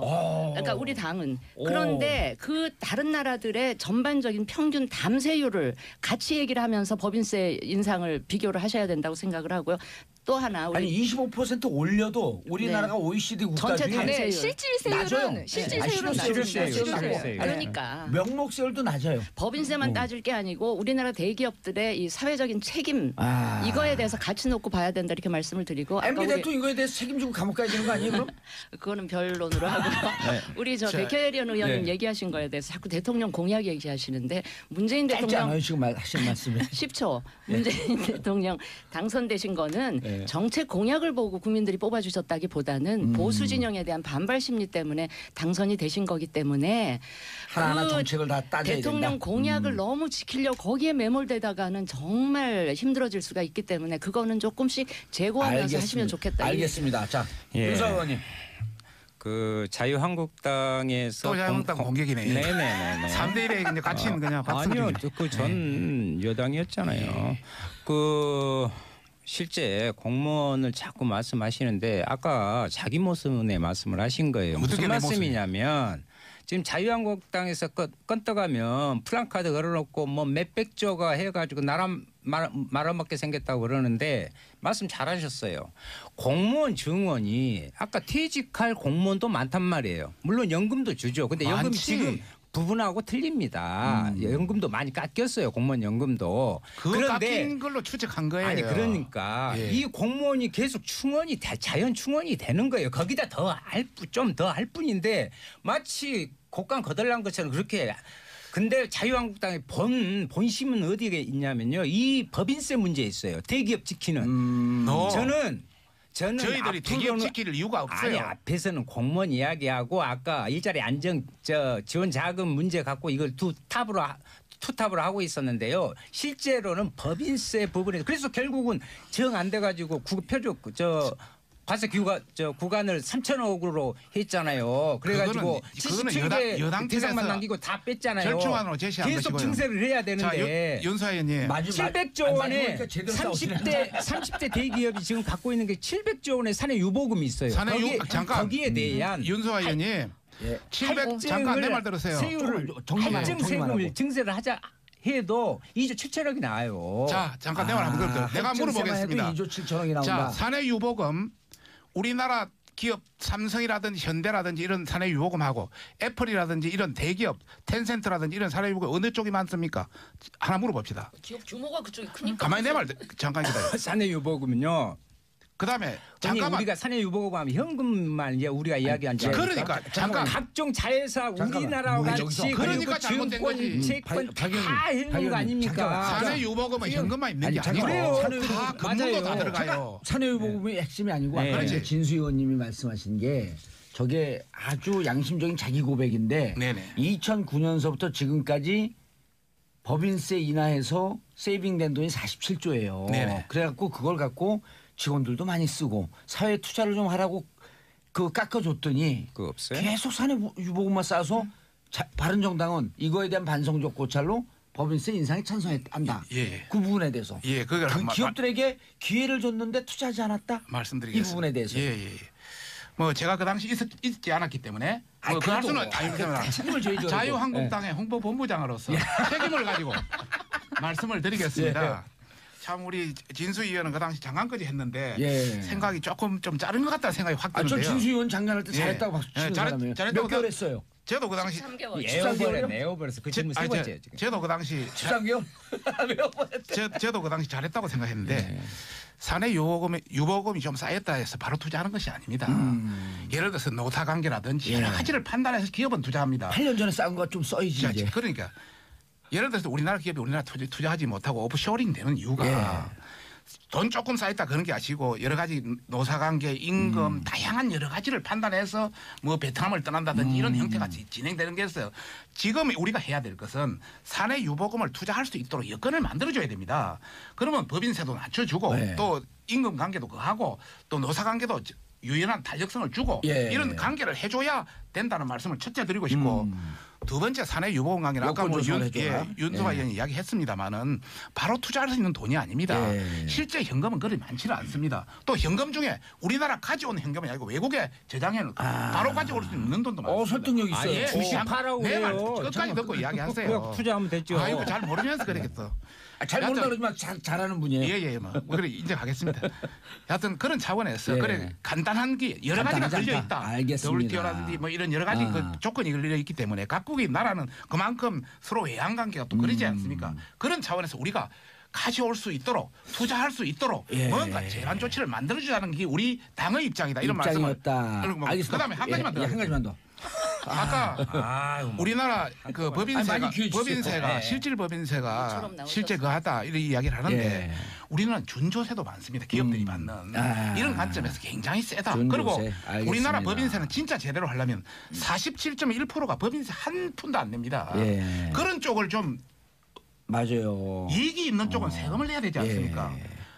그러니까 우리 당은. 그런데 그 다른 나라들의 전반적인 평균 담세율을 같이 얘기를 하면서 법인세 인상을 비교를 하셔야 된다고 생각을 하고요. 또 하나 우리 아니 25% 올려도 우리나라가 OECD 국가 전체 중에 담세- 네, 세율. 실질세율은 실질세율은 실질세율. 낮아요. 그러니까 명목세율도 낮아요. 법인세만 따질 게 아니고 우리나라 대기업들의 이 사회적인 책임 아. 이거에 대해서 같이 놓고 봐야 된다 이렇게 말씀을 드리고 아까 MB 우리 대통령 이거에 대해서 책임지고 감옥 가야 되는 거 아니에요 그럼? 그거는 별론으로 하고요. 우리 저 백혜련 의원님 네. 얘기하신 거에 대해서 자꾸 대통령 공약 얘기하시는데 문재인 짧지 대통령 않아요 지금 하신 말씀이. 10초 문재인 대통령 당선되신 거는 네. 정책 공약을 보고 국민들이 뽑아주셨다기보다는 보수 진영에 대한 반발 심리 때문에 당선이 되신 거기 때문에 하나하나 그 정책을 다 따져야 대통령 된다. 공약을 너무 지키려고 거기에 매몰되다가는 정말 힘들어질 수가 있기 때문에 그거는 조금씩 제고하면서 하시면 좋겠다. 알겠습니다. 자 예. 윤석 의원님. 그 자유한국당에서 또 자유한국당 공격이네. 네네네. 3대1에 이제 같이 그냥 박수 아니요, 중이네. 그전 여당이었잖아요. 그 실제 공무원을 자꾸 말씀하시는데 아까 자기 모습에 말씀을 하신 거예요. 어떻게 무슨 내 말씀이냐면 지금 자유한국당에서 플랜카드 걸어놓고 걸어놓고 뭐 몇백조가 해가지고 나라 말아먹게 생겼다고 그러는데 말씀 잘하셨어요. 공무원 증원이 아까 퇴직할 공무원도 많단 말이에요. 물론 연금도 주죠. 근데 연금이 많지. 지금 부분하고 틀립니다. 연금도 많이 깎였어요. 공무원 연금도. 그 깎인 걸로 추측한 거예요. 아니 그러니까 예. 이 공무원이 계속 자연 충원이 되는 거예요. 거기다 좀 더 할 뿐인데 마치 곡간 거덜난 것처럼 그렇게 근데 자유한국당의 본심은 어디에 있냐면요. 이 법인세 문제에 있어요. 대기업 지키는. 저는 저희들이 대기업 지킬 이유가 없어요. 아니 앞에서는 공무원 이야기하고 아까 일자리 안정 지원 자금 문제 갖고 이걸 투탑으로 하고 있었는데요. 실제로는 법인세 부분에 그래서 결국은 정 안 돼가지고 표적 과세 구간을 3천억으로 했잖아요. 그래가지고 그거는 77개 대상만 남기고 다 뺐잖아요. 절충안으로 제시한 계속 것이고요. 증세를 해야 되는데. 윤수아 의원님 700조 원에 30대 대기업이 지금 갖고 있는 게 700조 원의 사내 유보금이 있어요. 거기에 대한 윤수아 의원님 700 잠깐 내 말 들으세요. 할증 세금을 증세를 하자 해도 2조 7천억이 나와요. 자 잠깐 내 말 한번 들을게요. 내가 물어보겠습니다. 2조 7천억이 나온다. 자 사내 유보금 우리나라 기업 삼성이라든지 현대라든지 이런 사내 유보금하고 애플이라든지 이런 대기업 텐센트라든지 이런 사내 유보금 어느 쪽이 많습니까? 하나 물어봅시다. 기업 규모가 그쪽이 크니까. 가만히 내 말 잠깐 기다려. 사내 유보금은요. 그다음에 잠깐만 우리가 사내 유보금 하면 현금만 이제 우리가 이야기한 줄 그러니까 잠깐 각종 자회사 우리나라와 같이 그러니까 잘못된 거지. 채권 다 있는 거 아닙니까? 사내 유보금은 현금만 있는 게 아니고 다 금융도 다 들어가요. 사내 유보금이 핵심이 아니고 아까 그렇지. 진수 의원님이 말씀하신 게 저게 아주 양심적인 자기 고백인데 네네. 2009년서부터 지금까지 법인세 인하해서 세이빙된 돈이 47조예요. 네네. 그래갖고 그걸 갖고 직원들도 많이 쓰고 사회 투자를 좀 하라고 깎아줬더니 그거 없어요? 계속 사내 유보금만 쌓아서 바른정당은 이거에 대한 반성적 고찰로 법인세 인상에 찬성한다. 예. 그 부분에 대해서. 예, 그걸 기업들에게 기회를 줬는데 투자하지 않았다. 말씀드리겠습니다. 이 부분에 대해서. 예. 뭐 제가 그 당시 있지 않았기 때문에 그 할 수는 책임을 져야죠. 자유한국당의 홍보본부장으로서 책임을 가지고 말씀을 드리겠습니다. 참 우리 진수 의원은 그 당시 장관까지 했는데 생각이 조금 좀 짧은 것 같다는 생각이 확 드는데요. 저 진수 의원 장관할 때 잘했다고 박수 치는 사람이에요. 몇 개월 했어요? 저도 그 당시 13개월. 에어버려서 그 질문 세 번째예요 지금. 저도 그 당시 13개월? 저도 그 당시 잘했다고 생각했는데 사내 유보금이 좀 쌓였다 해서 바로 투자하는 것이 아닙니다. 예를 들어서 노사 관계라든지 여러 가지를 판단해서 기업은 투자합니다. 8년 전에 쌓은 거 좀 써야지 이제. 그러니까 예를 들어서 우리나라 기업이 우리나라 투자하지 못하고 오프쇼링 되는 이유가 돈 조금 쌓였다 그런 게 아니고 여러 가지 노사관계, 임금 다양한 여러 가지를 판단해서 뭐 베트남을 떠난다든지 이런 형태가 진행되는 게 있어요. 지금 우리가 해야 될 것은 사내 유보금을 투자할 수 있도록 여건을 만들어줘야 됩니다. 그러면 법인세도 낮춰주고 또 임금 관계도 그하고 또 노사관계도 유연한 탄력성을 주고 이런 관계를 해줘야 된다는 말씀을 첫째 드리고 싶고 두 번째 사내 유보금 관계는 아까 뭐 윤수아 의원이 이야기했습니다마는 바로 투자할 수 있는 돈이 아닙니다. 실제 현금은 그리 많지는 않습니다. 또 현금 중에 우리나라 가져온 현금이 아니고 외국에 저장해놓은 바로 가져올 수 있는 돈도 많습니다. 설득력 있어요. 주식 팔라고 내 말 그래요. 끝까지 듣고 이야기하세요. 투자하면 됐죠. 아이고 잘 모르면서 그러겠어. 잘 모른다 그러지만 잘하는 분이에요. 예예 뭐 그래 인정하겠습니다. 하여튼 그런 차원에서 그래 간단한 게 여러 가지가 걸려 있다. 알겠습니다. WTO라든지 뭐 이런 여러 가지 그 조건이 걸려 있기 때문에 각국의 나라는 그만큼 서로 외환 관계가 또 그러지 않습니까? 그런 차원에서 우리가 가져올 수 있도록 투자할 수 있도록 뭔가 제한 조치를 만들어주자는 게 우리 당의 입장이다. 이런 말씀을. 알겠습니다. 그다음에 한 가지만 더. 한 가지만 더. 아까 우리나라 그 법인세가 실질 법인세가 실제 그하다 이런 이야기를 하는데 우리는 준조세도 많습니다. 기업들이 받는 이런 관점에서 굉장히 세다. 그리고 우리나라 법인세는 진짜 제대로 하려면 47.1%가 법인세 한 푼도 안 냅니다. 그런 쪽을 좀 맞아요. 이익이 있는 쪽은 세금을 내야 되지 않습니까?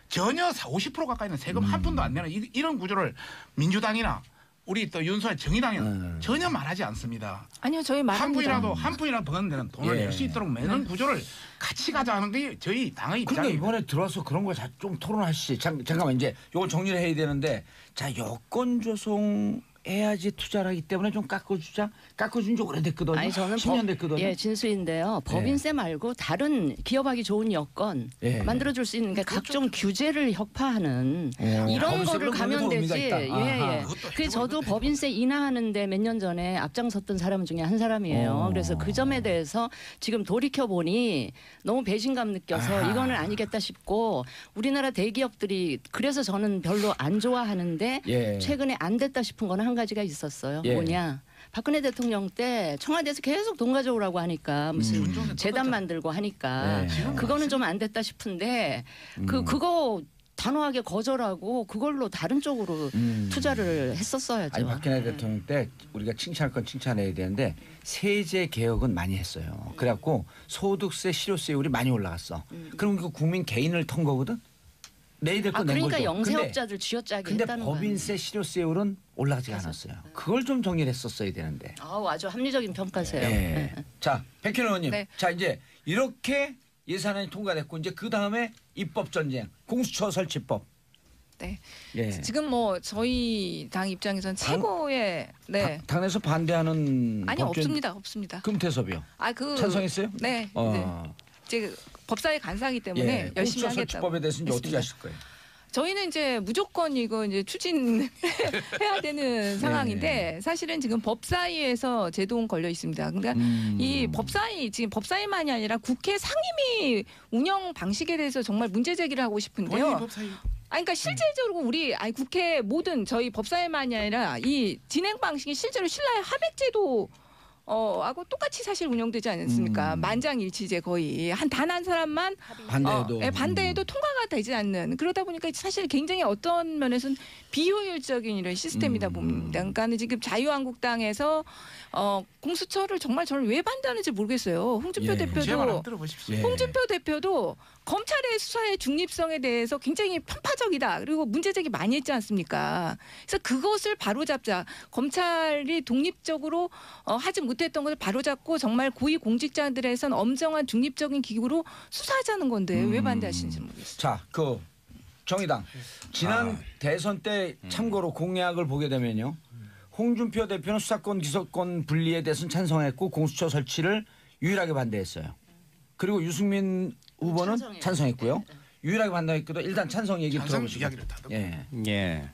전혀 50% 가까이는 세금 한 푼도 안 내는 이런 구조를 민주당이나 우리 또 윤수아 정의당은 전혀 말하지 않습니다. 아니요, 저희 말합니다. 한 푼이라도 버는 데는 돈을 낼 수 있도록 매는 구조를 같이 가자는 게 저희 당의 입장입니다. 그러니까 이번에 들어와서 그런 거 좀 토론하시지. 잠깐만 이제 이거 정리를 해야 되는데 자 여건 조성해야지 투자를 하기 때문에 좀 깎아주자. 깎아준 지 오래됐거든요. 아니 저는 10년 됐거든요. 진수인데요. 법인세 말고 다른 기업하기 좋은 여건 만들어줄 수 있는 게 각종 규제를 혁파하는 이런 거를 가면 되지. 그래서 저도 법인세 인하하는데 몇 년 전에 앞장섰던 사람 중에 한 사람이에요. 그래서 그 점에 대해서 지금 돌이켜 보니 너무 배신감 느껴서 이거는 아니겠다 싶고 우리나라 대기업들이 그래서 저는 별로 안 좋아하는데 최근에 안 됐다 싶은 거는 한 가지가 있었어요. 뭐냐? 박근혜 대통령 때 청와대에서 계속 돈 가져오라고 하니까 무슨 재단 만들고 하니까 네. 그거는 좀 안 됐다 싶은데 그거 단호하게 거절하고 그걸로 다른 쪽으로 투자를 했었어야죠. 아니 박근혜 대통령 때 우리가 칭찬할 건 칭찬해야 되는데 세제 개혁은 많이 했어요. 그래갖고 소득세, 실효세율이 많이 올라갔어. 그럼 그 국민 개인을 턴 거거든. 내일 거 낸 그러니까 거죠. 영세업자들 쥐어짜기 근데 했다는 거예요. 법인세, 실효세율은 올라가지 않았어요. 그걸 좀 정리를 했었어야 되는데. 아주 합리적인 평가세요. 네. 자, 백현 의원님. 네. 자, 이제 이렇게 예산안이 통과됐고 이제 그 다음에 입법 전쟁, 공수처 설치법. 네. 예. 지금 뭐 저희 당 입장에서는 최고의 네. 당내에서 반대하는 아니 법조인 없습니다. 금태섭이요. 그 찬성했어요? 네. 어. 네. 이제 법사위 간사이기 때문에 예. 열심히 공수처 하겠다고. 설치법에 대해서 이제 어떻게 했습니다. 하실 거예요? 저희는 이제 무조건 이거 이제 추진해야 되는 상황인데 사실은 지금 법사위에서 제동 걸려 있습니다. 그러니까 이 법사위 지금 법사위만이 아니라 국회 상임위 운영 방식에 대해서 정말 문제 제기를 하고 싶은데요. 그러니까 실제적으로 우리 국회 모든 저희 법사위만이 아니라 이 진행 방식이 실제로 신라의 하백제도 하고 똑같이 사실 운영되지 않습니까? 만장일치제 거의 단 한 사람만 반대해도 반대해도 통과가 되지 않는 그러다 보니까 사실 굉장히 어떤 면에서는 비효율적인 이런 시스템이다 봅니다. 그러니까 지금 자유한국당에서 공수처를 정말 저는 왜 반대하는지 모르겠어요. 홍준표 예. 제 말 대표도 한번 들어보십시오. 예. 홍준표 대표도 검찰의 수사의 중립성에 대해서 굉장히 편파적이다. 그리고 문제제기 많이 했지 않습니까? 그래서 그것을 바로잡자. 검찰이 독립적으로 하지 못했던 것을 바로잡고 정말 고위 공직자들에선 엄정한 중립적인 기구로 수사하자는 건데 왜 반대하시는지 모르겠어요. 자, 그 정의당 지난 대선 때 참고로 공약을 보게 되면요. 홍준표 대표는 수사권 기소권 분리에 대해서는 찬성했고 공수처 설치를 유일하게 반대했어요. 그리고 유승민 후보는 찬성해요. 찬성했고요. 유일하게 반대했거든. 일단 찬성 얘기 찬성 들어보시고. 이야기를 다 듣고. 예. 예.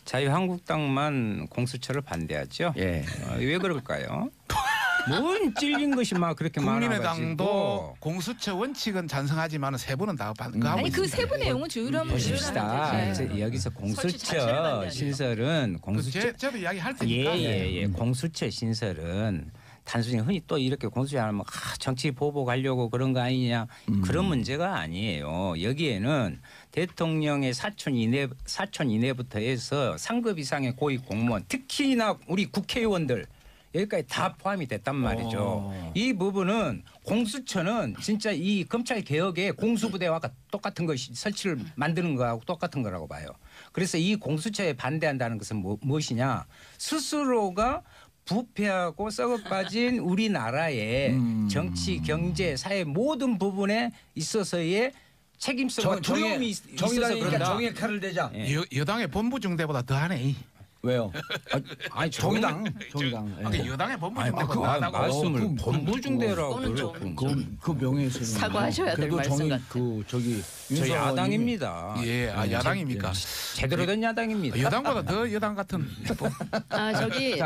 자유한국당만 공수처를 반대하죠. 예. 왜 그럴까요? 뭔 찔린 것이 막 그렇게 국민의당도 많아가지고. 공수처 원칙은 찬성하지만 세 분은 다 반대하고 아니 그 있습니다. 세부 내용은 조율하면 보십시다. 네. 이제 여기서 설치 자체를 공수처 반대하죠. 신설은 공수처 저도 이야기할 테니까. 예. 공수처 신설은 단순히 흔히 또 이렇게 공수처하면 정치 보복 하려고 그런 거 아니냐 그런 문제가 아니에요. 여기에는 대통령의 사촌 이내부터 해서 상급 이상의 고위 공무원 특히나 우리 국회의원들 여기까지 다 포함이 됐단 말이죠. 이 부분은 공수처는 진짜 이 검찰 개혁의 공수부대와 똑같은 것이 설치를 만드는 거하고 똑같은 거라고 봐요. 그래서 이 공수처에 반대한다는 것은 무엇이냐? 스스로가 부패하고 썩어빠진 우리나라의 정치, 경제, 사회 모든 부분에 있어서의 책임성과 두려움이 있어서 정의당이니까 그런다. 정의의 칼을 대자. 예. 여당의 본부 중대보다 더하네. 왜요? 아니 정의당. 예. 여당의 본부 아니, 중대보다 그 더하다고. 말씀을 본부중대라고 그거는 좀 그 명예훼손. 사과하셔야 될 말씀 같아요. 저기 저 윤석열 야당입니다. 예, 야당입니까? 제대로 된 야당입니다. 여당보다 더 여당 같은. 저기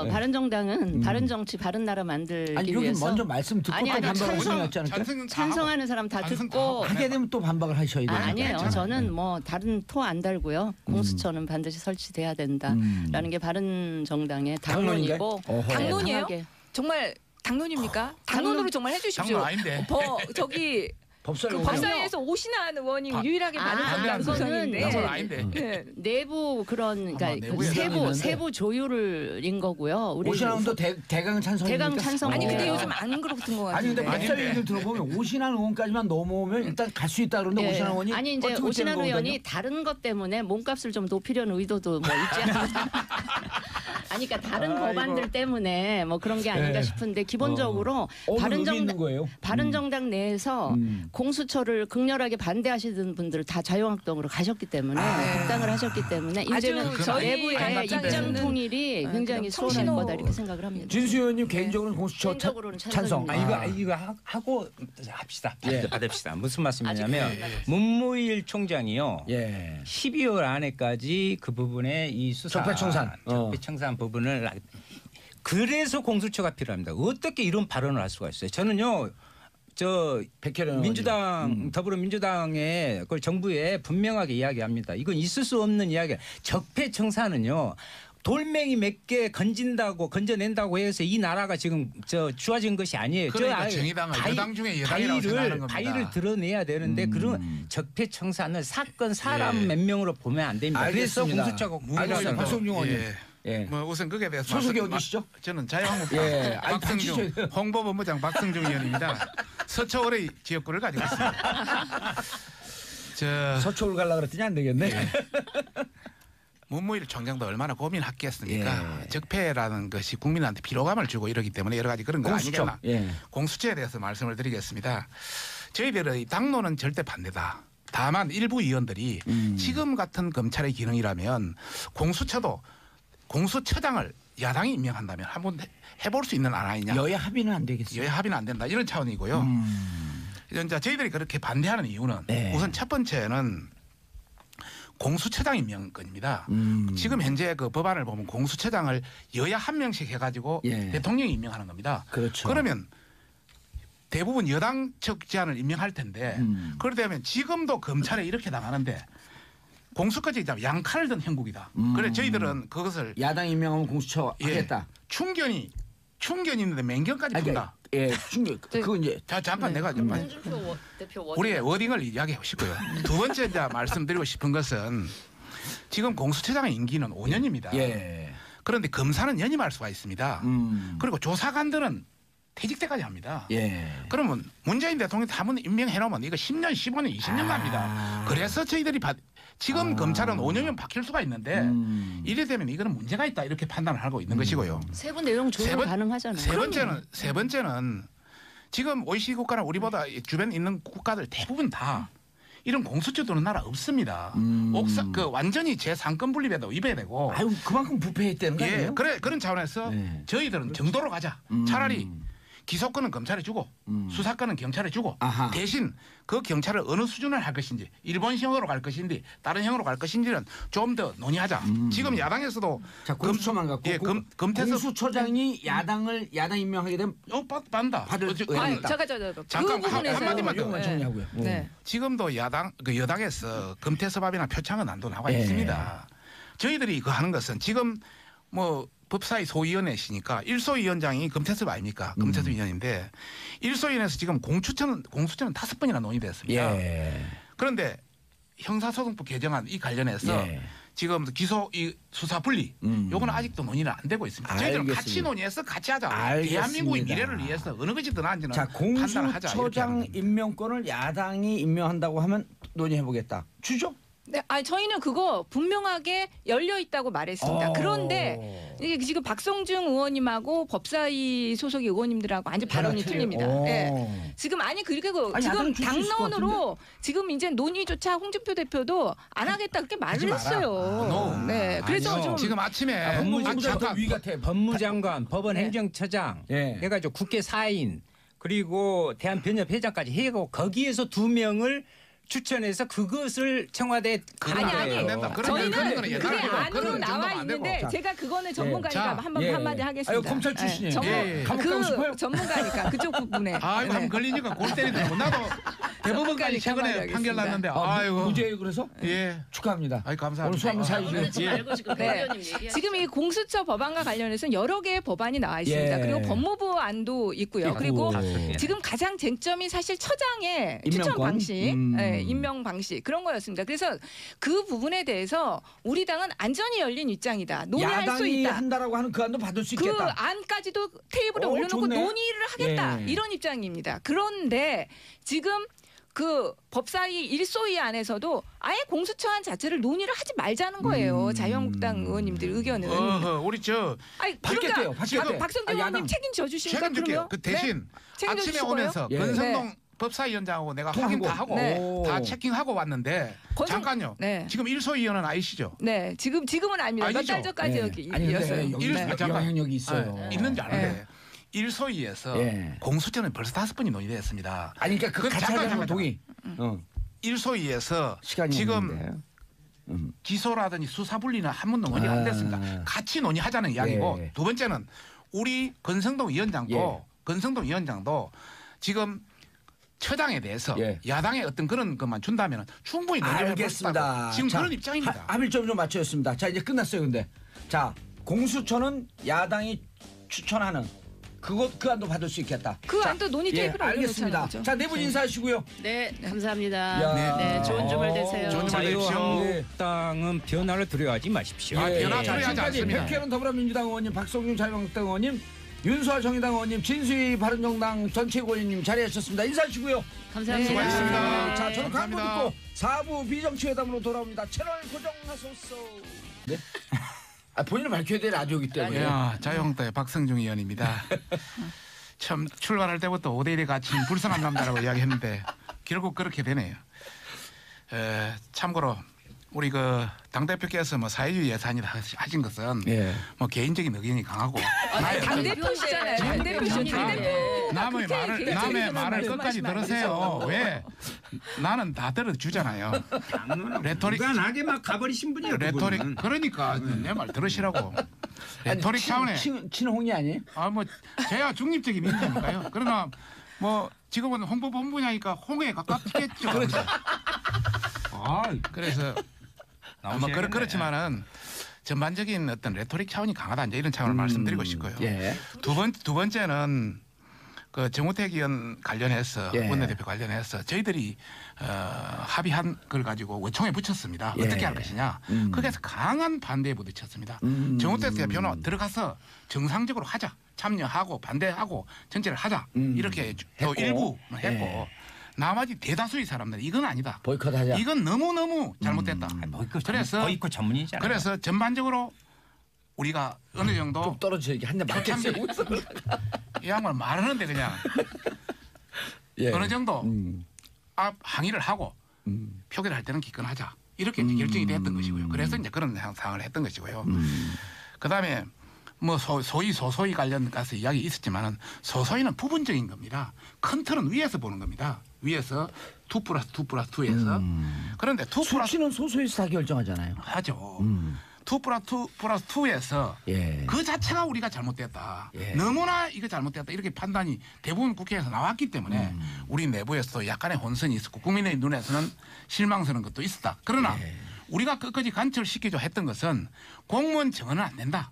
바른정당은 바른 정치 바른 나라 만들기 아니 여기 위해서 먼저 말씀 듣고 아니, 또 아니, 반박을 찬성- 하지 않을까요? 찬성하는 사람 다 찬성 다 듣고 하고. 하게 되면 또 반박을 하셔야 돼요. 아니에요. 저는 뭐 다른 토 안 달고요. 공수처는 반드시 설치돼야 된다라는 게 바른 정당의 당론인가요? 당론이고 어허. 당론이에요? 강하게. 정말 당론입니까? 당론으로 정말 해주십시오. 당론 아닌데. 저기 법사위 법사위에서 오신한 의원이 유일하게 많은 그거는 구성인데 당론 아닌데. 네. 내부 그런 아마 그러니까 내부에 세부 조율인 거고요. 우리 오신환도 대강 찬성입니까? 대강 찬성. 아니 근데 네. 요즘 안 그렇던 것 아니 같은데. 근데 법사위 아닌데. 얘기를 들어보면 오신환 의원까지만 넘어오면 일단 갈 수 있다 그러는데 예. 오신환 의원이 아니 이제 버티고 오신환 있다는 의원이 거거든요. 다른 것 때문에 몸값을 좀 높이려는 의도도 뭐 있지 않나. 아니 그러니까 다른 법안들 때문에 뭐 그런 게 아닌가 예. 싶은데 기본적으로 어느 의미 있는 거예요? 바른정당 내에서 공수처를 극렬하게 반대하시던 분들 다 자유한국당으로 가셨기 때문에 복당을 하셨기 때문에 이제는 아주 저희 내부의 입장에서는 입장 통일이 굉장히 그냥 수월할 청신호- 거다 이렇게 생각을 합니다. 진수 의원님 개인적으로는 공수처 개인적으로는 찬성. 찬성입니다. 이거 하고 합시다. 예. 받읍시다. 무슨 말씀이냐면 아직 문무일 총장이요. 예. 12월 안에까지 그 부분에 이 수사 적폐청산. 적폐청산 부분을 그래서 공수처가 필요합니다. 어떻게 이런 발언을 할 수가 있어요? 저는요. 백혜련 민주당 더불어민주당의 그 정부에 분명하게 이야기합니다. 이건 있을 수 없는 이야기야. 적폐청산은요. 돌멩이 몇 개 건져낸다고 해서 이 나라가 지금 좋아진 것이 아니에요. 그러니까 정의당은 여당 중에 여당이라고 생각하는 겁니다. 다의를 드러내야 되는데 그런 적폐청산을 사람 몇 명으로 보면 안 됩니다. 알겠습니다. 그래서 공수처가 알겠습니다. 박성중 의원님. 예. 뭐 우선 그게 대해서 소속이 어디시죠? 저는 자유한국당 예. 아니, 박성중 당신이- 홍보본부장 박성중 의원입니다. 서초월의 지역구를 가지고 있습니다. 서초를 가려고 그랬더니 안 되겠네. 문무일 총장도 얼마나 고민했겠습니까? 예. 적폐라는 것이 국민한테 피로감을 주고 이러기 때문에 여러 가지 그런 거 공수처. 아니겠나. 예. 공수처에 대해서 말씀을 드리겠습니다. 저희들의 당론은 절대 반대다. 다만 일부 의원들이 지금 같은 검찰의 기능이라면 공수처도 공수처장을 야당이 임명한다면 한번 해볼 수 있는 안 아니냐. 여야 합의는 안 되겠어요. 여야 합의는 안 된다. 이런 차원이고요. 이제 저희들이 그렇게 반대하는 이유는 네. 우선 첫 번째는 공수처장 임명권입니다. 지금 현재 그 법안을 보면 공수처장을 여야 한 명씩 해가지고 예. 대통령이 임명하는 겁니다. 그렇죠. 그러면 대부분 여당 측 제안을 임명할 텐데 그러다면 지금도 검찰에 이렇게 나가는데 공수처지 양칼을 든 형국이다. 그래 저희들은 그것을 야당 임명하면 공수처 하겠다. 충견이 있는데 맹견까지 푼다. 예, 충격. 그건 이제 자 잠깐 내가 좀 홍준표 대표 우리의 워딩을 이야기해 보시고요. 두 번째 이제 말씀드리고 싶은 것은 지금 공수처장의 임기는 5년입니다. 예. 그런데 검사는 연임할 수가 있습니다. 그리고 조사관들은 퇴직 때까지 합니다. 예. 그러면 문재인 대통령이 한번 임명해 놓으면 이거 10년, 15년, 20년 갑니다. 그래서 저희들이 지금 검찰은 5년이면 바뀔 수가 있는데 이래 되면 이거는 문제가 있다 이렇게 판단을 하고 있는 것이고요. 세부 내용 조정 가능하잖아요. 세 번째는 지금 OECD 국가나 우리보다 주변에 있는 국가들 대부분 다 이런 공수처 두는 나라 없습니다. 완전히 제3권 분립에도 입어야 되고. 아유, 그만큼 부패했다는 거 예, 아니에요? 그런 차원에서 네. 저희들은 정도로 가자. 차라리 기소권은 검찰에 주고 수사권은 경찰에 주고 아하. 대신 그 경찰을 어느 수준을 할 것인지 일본형으로 갈 것인지 다른 형으로 갈 것인지는 좀 더 논의하자. 지금 야당에서도 자, 공수처만 갖고 예, 검태서 공수처장이 야당 임명하게 되면 받는다. 받을 아니, 있다. 잠깐 그 부분에서 한마디만 더. 이것만 정리하고요. 네. 지금도 여당에서 금태섭압이나 표창은 안도 나와 예. 있습니다. 저희들이 그 하는 것은 지금 뭐 법사위 소위원회시니까 1소위원장이 금태섭 아닙니까? 금태섭 위원인데 1소위원회에서 지금 공수처는 5번이나 논의됐습니다. 예. 그런데 형사소송법 개정안 이 관련해서 예. 지금 기소 이 수사 분리 요거는 아직도 논의는 안 되고 있습니다. 저희들은 같이 알겠습니다. 논의해서 같이 하자. 알겠습니다. 대한민국의 미래를 위해서 어느 것이 더 나은지는 자, 판단을 하자. 이렇게 하는 공수처장 겁니다. 임명권을 야당이 임명한다고 하면 논의해 보겠다. 주죠? 네, 아니 저희는 그거 분명하게 열려 있다고 말했습니다. 그런데 이게 지금 박성중 의원님하고 법사위 소속의 의원님들하고 완전 발언이 틀립니다. 예. 지금 그렇게 아니, 지금 야당은 줄수 있을 것 당론으로 지금 이제 논의조차 홍준표 대표도 안 하겠다 그렇게 말을 마라. 했어요. 네, 그래서 아니요. 좀 지금 아침에 법무장관 잠깐 위 같아. 법무장관, 법원 네. 행정처장 예. 해가지고 국회 사인 그리고 대한변협회장까지 해고 거기에서 2명을 추천해서 그것을 청와대에 아니 안 된다. 그런 저희는 거는 그게 옛날에 안으로 그런 나와 정도면 안 되고. 있는데 자. 제가 그거는 전문가니까 자. 한번 예. 한마디 하겠습니다. 아유, 검찰 출신이에요. 예. 감옥 가고 싶어요? 전문가니까 그쪽 부분에. 아이고 한번 걸리니까 골 때리더라고. 나도 대법원까지 최근에 전문가니까 판결 났는데 아이고 무죄예요, 그래서? 예. 축하합니다. 아이 감사합니다. 오늘 수학 사이죠. 예. 네. 지금 이 공수처 법안과 관련해서는 여러 개의 법안이 나와 있습니다. 예. 그리고 법무부 안도 있고요. 있고. 그리고 예. 지금 가장 쟁점이 사실 처장의 추천 임명권? 방식, 임명 방식 그런 거였습니다. 그래서 그 부분에 대해서 우리 당은 안전이 열린 입장이다. 논의할 수 야당이 있다. 한다라고 하는 그 안도 받을 수 그 있겠다. 안까지도 테이블에 올려놓고 좋네. 논의를 하겠다. 예. 이런 입장입니다. 그런데 지금 그 법사위 일소위 안에서도 아예 공수처안 자체를 논의를 하지 말자는 거예요. 자유한국당 의원님들 의견은. 우리 저 아니, 받겠대요, 받겠대. 박성준 아, 의원님 야당. 책임져 주십니까? 책임질게요. 그러면? 그 대신 네? 책임져 아침에 주실 거예요? 오면서 예. 권성동 법사위원장하고 내가 확인 다 하고 네. 다 체킹하고 왔는데 잠깐요. 네. 지금 일소위원은 아니시죠? 네, 지금은 아닙니다. 몇 아니죠? 달 전까지 예. 여기 아니, 근데 이었어요. 여기 일- 네. 잠깐. 영향력이 있어요. 아, 있는 줄 아는데 일소위에서 예. 공수처는 벌써 5번이 논의됐습니다. 아니, 그러니까 그 그건 같이 잠깐, 하자는 잠깐. 동의. 일소위에서 시간이 지금 없는데. 기소라든지 수사 분리는 한 번도 논의가 안 됐습니다. 같이 논의하자는 이야기고 예. 두 번째는 우리 권성동 위원장도 지금 처장에 대해서 예. 야당의 어떤 그런 것만 준다면 충분히 논의를 해볼 수 알겠습니다. 있다고 지금 자, 그런 입장입니다. 합의점 좀 맞춰졌습니다. 자, 이제 끝났어요, 근데. 자, 공수처는 야당이 추천하는 그 안도 받을 수 있겠다. 그 자, 안도 논의 테이블에 올려놓자는 알겠습니다. 거죠. 자, 네 분 인사하시고요. 네, 감사합니다. 야. 네, 좋은 주말 되세요. 좋은 주말 되십시오. 자유한국당은 변화를 두려워하지 마십시오. 변화 자, 두려워하지 지금까지 않습니다. 백혜련 더불어민주당 의원님, 박성준 자유한국당 의원님, 윤수아 정의당 의원님, 진수희 바른정당 전체의원님 자리하셨습니다. 인사하시고요. 감사합니다. 수고하셨습니다. 자, 저는 광고 감사합니다. 듣고 4부 비정치회담으로 돌아옵니다. 채널 고정하소서. 네? 아, 본인을 밝혀야 돼, 라디오기 때문에. 야, 자유한국당의 박성중 의원입니다. 참 출발할 때부터 5대1에 갇힌 불쌍한 남자라고 이야기했는데 결국 그렇게 되네요. 참고로 우리 그 당대표께서 뭐 사회주의 예산이다 하신 것은 예. 뭐 개인적인 의견이 강하고 당대표시잖아요. 당대표시죠. 당대표. 남의 말을 끝까지 들으세요. 왜? 나는 다 들어주잖아요. 레토릭 무관하게 막 가버리신 분이에요. 레토릭 그러니까 내 말 들으시라고. 레토릭 차원에 친홍이 아니에요? 뭐 제가 중립적인 인사니까요. 그러나 뭐 지금은 홍보본부냐니까 홍에 가깝겠죠. 그렇죠. 그래서 뭐 그렇지만은 전반적인 어떤 레토릭 차원이 강하다 이제 이런 차원을 말씀드리고 싶고요. 예. 두 번째는 그 정우택 의원 관련해서 예. 원내대표 관련해서 저희들이 합의한 걸 가지고 원총에 붙였습니다. 예. 어떻게 할 것이냐. 거기에서 강한 반대에 부딪혔습니다. 정우택 대표는 들어가서 정상적으로 하자. 참여하고 반대하고 전체를 하자. 이렇게 또 했고. 일부 했고 예. 나머지 대다수의 사람들은 이건 아니다. 보이콧하자. 이건 너무너무 잘못됐다. 보이콧 전문이잖아요. 그래서 전반적으로 우리가 어느 정도 좀 떨어져 이게 한 대 맞겠어요. 이 양말 말하는데 그냥 예. 어느 정도 항의를 하고 표결을 할 때는 기권하자 이렇게 이제 결정이 됐던 것이고요. 그래서 이제 그런 상황을 했던 것이고요. 그다음에 뭐 소소위 관련 가서 이야기 있었지만은 소소위는 부분적인 겁니다. 큰 틀은 위에서 보는 겁니다. 위에서 2+2+2에서 그런데 2+2 수치는 소소에서 다 결정하잖아요. 하죠. 2+2+2에서 예. 그 자체가 우리가 잘못됐다. 예. 너무나 이거 잘못됐다. 이렇게 판단이 대부분 국회에서 나왔기 때문에 우리 내부에서도 약간의 혼선이 있었고 국민의 눈에서는 실망스러운 것도 있었다. 그러나 우리가 끝까지 관철시키려 했던 것은 공무원 정원은 안 된다.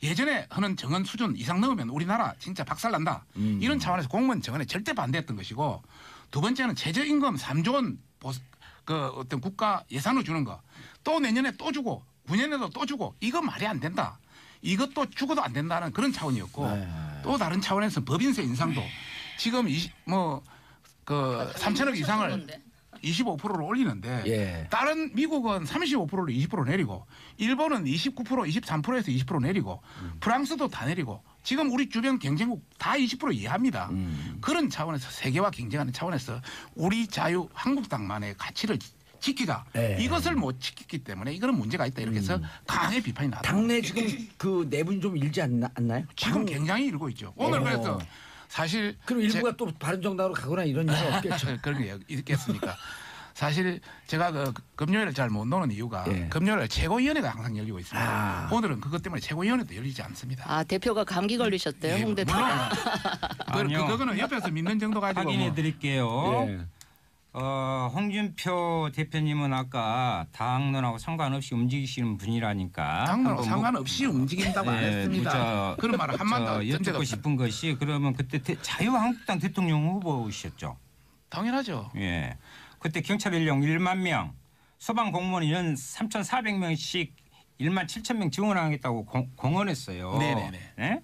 예전에 하는 정원 수준 이상 넘으면 우리나라 진짜 박살난다. 이런 차원에서 공무원 정원에 절대 반대했던 것이고 두 번째는 최저임금 3조 원 그 어떤 국가 예산으로 주는 거 또 내년에 또 주고 9년에도 또 주고 이거 말이 안 된다. 이것도 죽어도 안 된다는 그런 차원이었고 또 다른 차원에서 법인세 인상도 지금 3천억 이상을 25%로 올리는데 예. 다른 미국은 35%로 20% 내리고 일본은 29% 23%에서 20% 내리고 프랑스도 다 내리고 지금 우리 주변 경쟁국 다 20% 이하입니다. 그런 차원에서 세계와 경쟁하는 차원에서 우리 자유 한국당만의 가치를 지키자. 예. 이것을 못 지켰기 때문에 이거는 문제가 있다. 이렇게 해서 강하게 비판이 나왔다. 당내 지금 그 내분 좀 일지 않나요? 지금 굉장히 일고 있죠. 오늘 그래서 사실 그럼 일부가 또 바른정당으로 가거나 이런 일은 없겠죠. 그런 게 있겠습니까? 사실 제가 그 금요일을 잘 못 노는 이유가 예. 금요일 최고위원회가 항상 열리고 있습니다. 아. 오늘은 그것 때문에 최고위원회도 열리지 않습니다. 아, 대표가 감기 걸리셨대요, 예, 홍 물론 대표가. 아니요. 그거는 옆에서 믿는 정도 가지고 확인해 뭐. 드릴게요. 예. 홍준표 대표님은 아까 당론하고 상관없이 움직이시는 분이라니까. 당론하고 한번 상관없이 움직인다고 안 예, 했습니다. 그런 말을 한마디도 여쭙고 싶은 것이 그러면 그때 자유한국당 대통령 후보셨죠? 당연하죠. 예. 그때 경찰 인력 1만 명, 소방 공무원 인원 3,400명씩 1만 7천 명 지원하겠다고 공언했어요. 네네네. 예?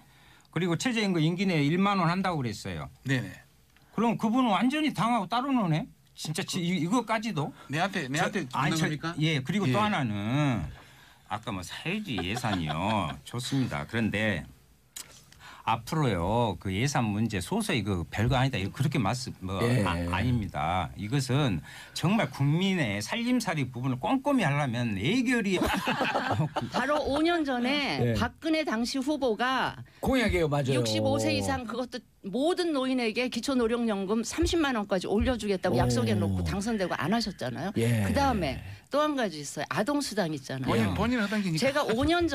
그리고 최저임금 임기 내에 1만 원 한다고 그랬어요. 네네. 그럼 그분은 완전히 당하고 따로 노네? 진짜 이거까지도? 내한테 듣는 겁니까? 예. 그리고 예. 또 하나는 아까 뭐 사회주의 예산이요. 좋습니다. 그런데 앞으로요 그 예산 문제 소소히 그 별거 아니다 이거 그렇게 예. 아닙니다. 이것은 정말 국민의 살림살이 부분을 꼼꼼히 하려면 예결이 바로 5년 전에 예. 박근혜 당시 후보가 공약이에요, 맞아요. 65세 이상 그것도 모든 노인에게 기초노령연금 30만 원까지 올려주겠다고 오. 약속해놓고 당선되고 안 하셨잖아요. 예. 그다음에 또 한 가지 있어요. 아동수당 있잖아요. 본인 하던 게니까. 제가 5년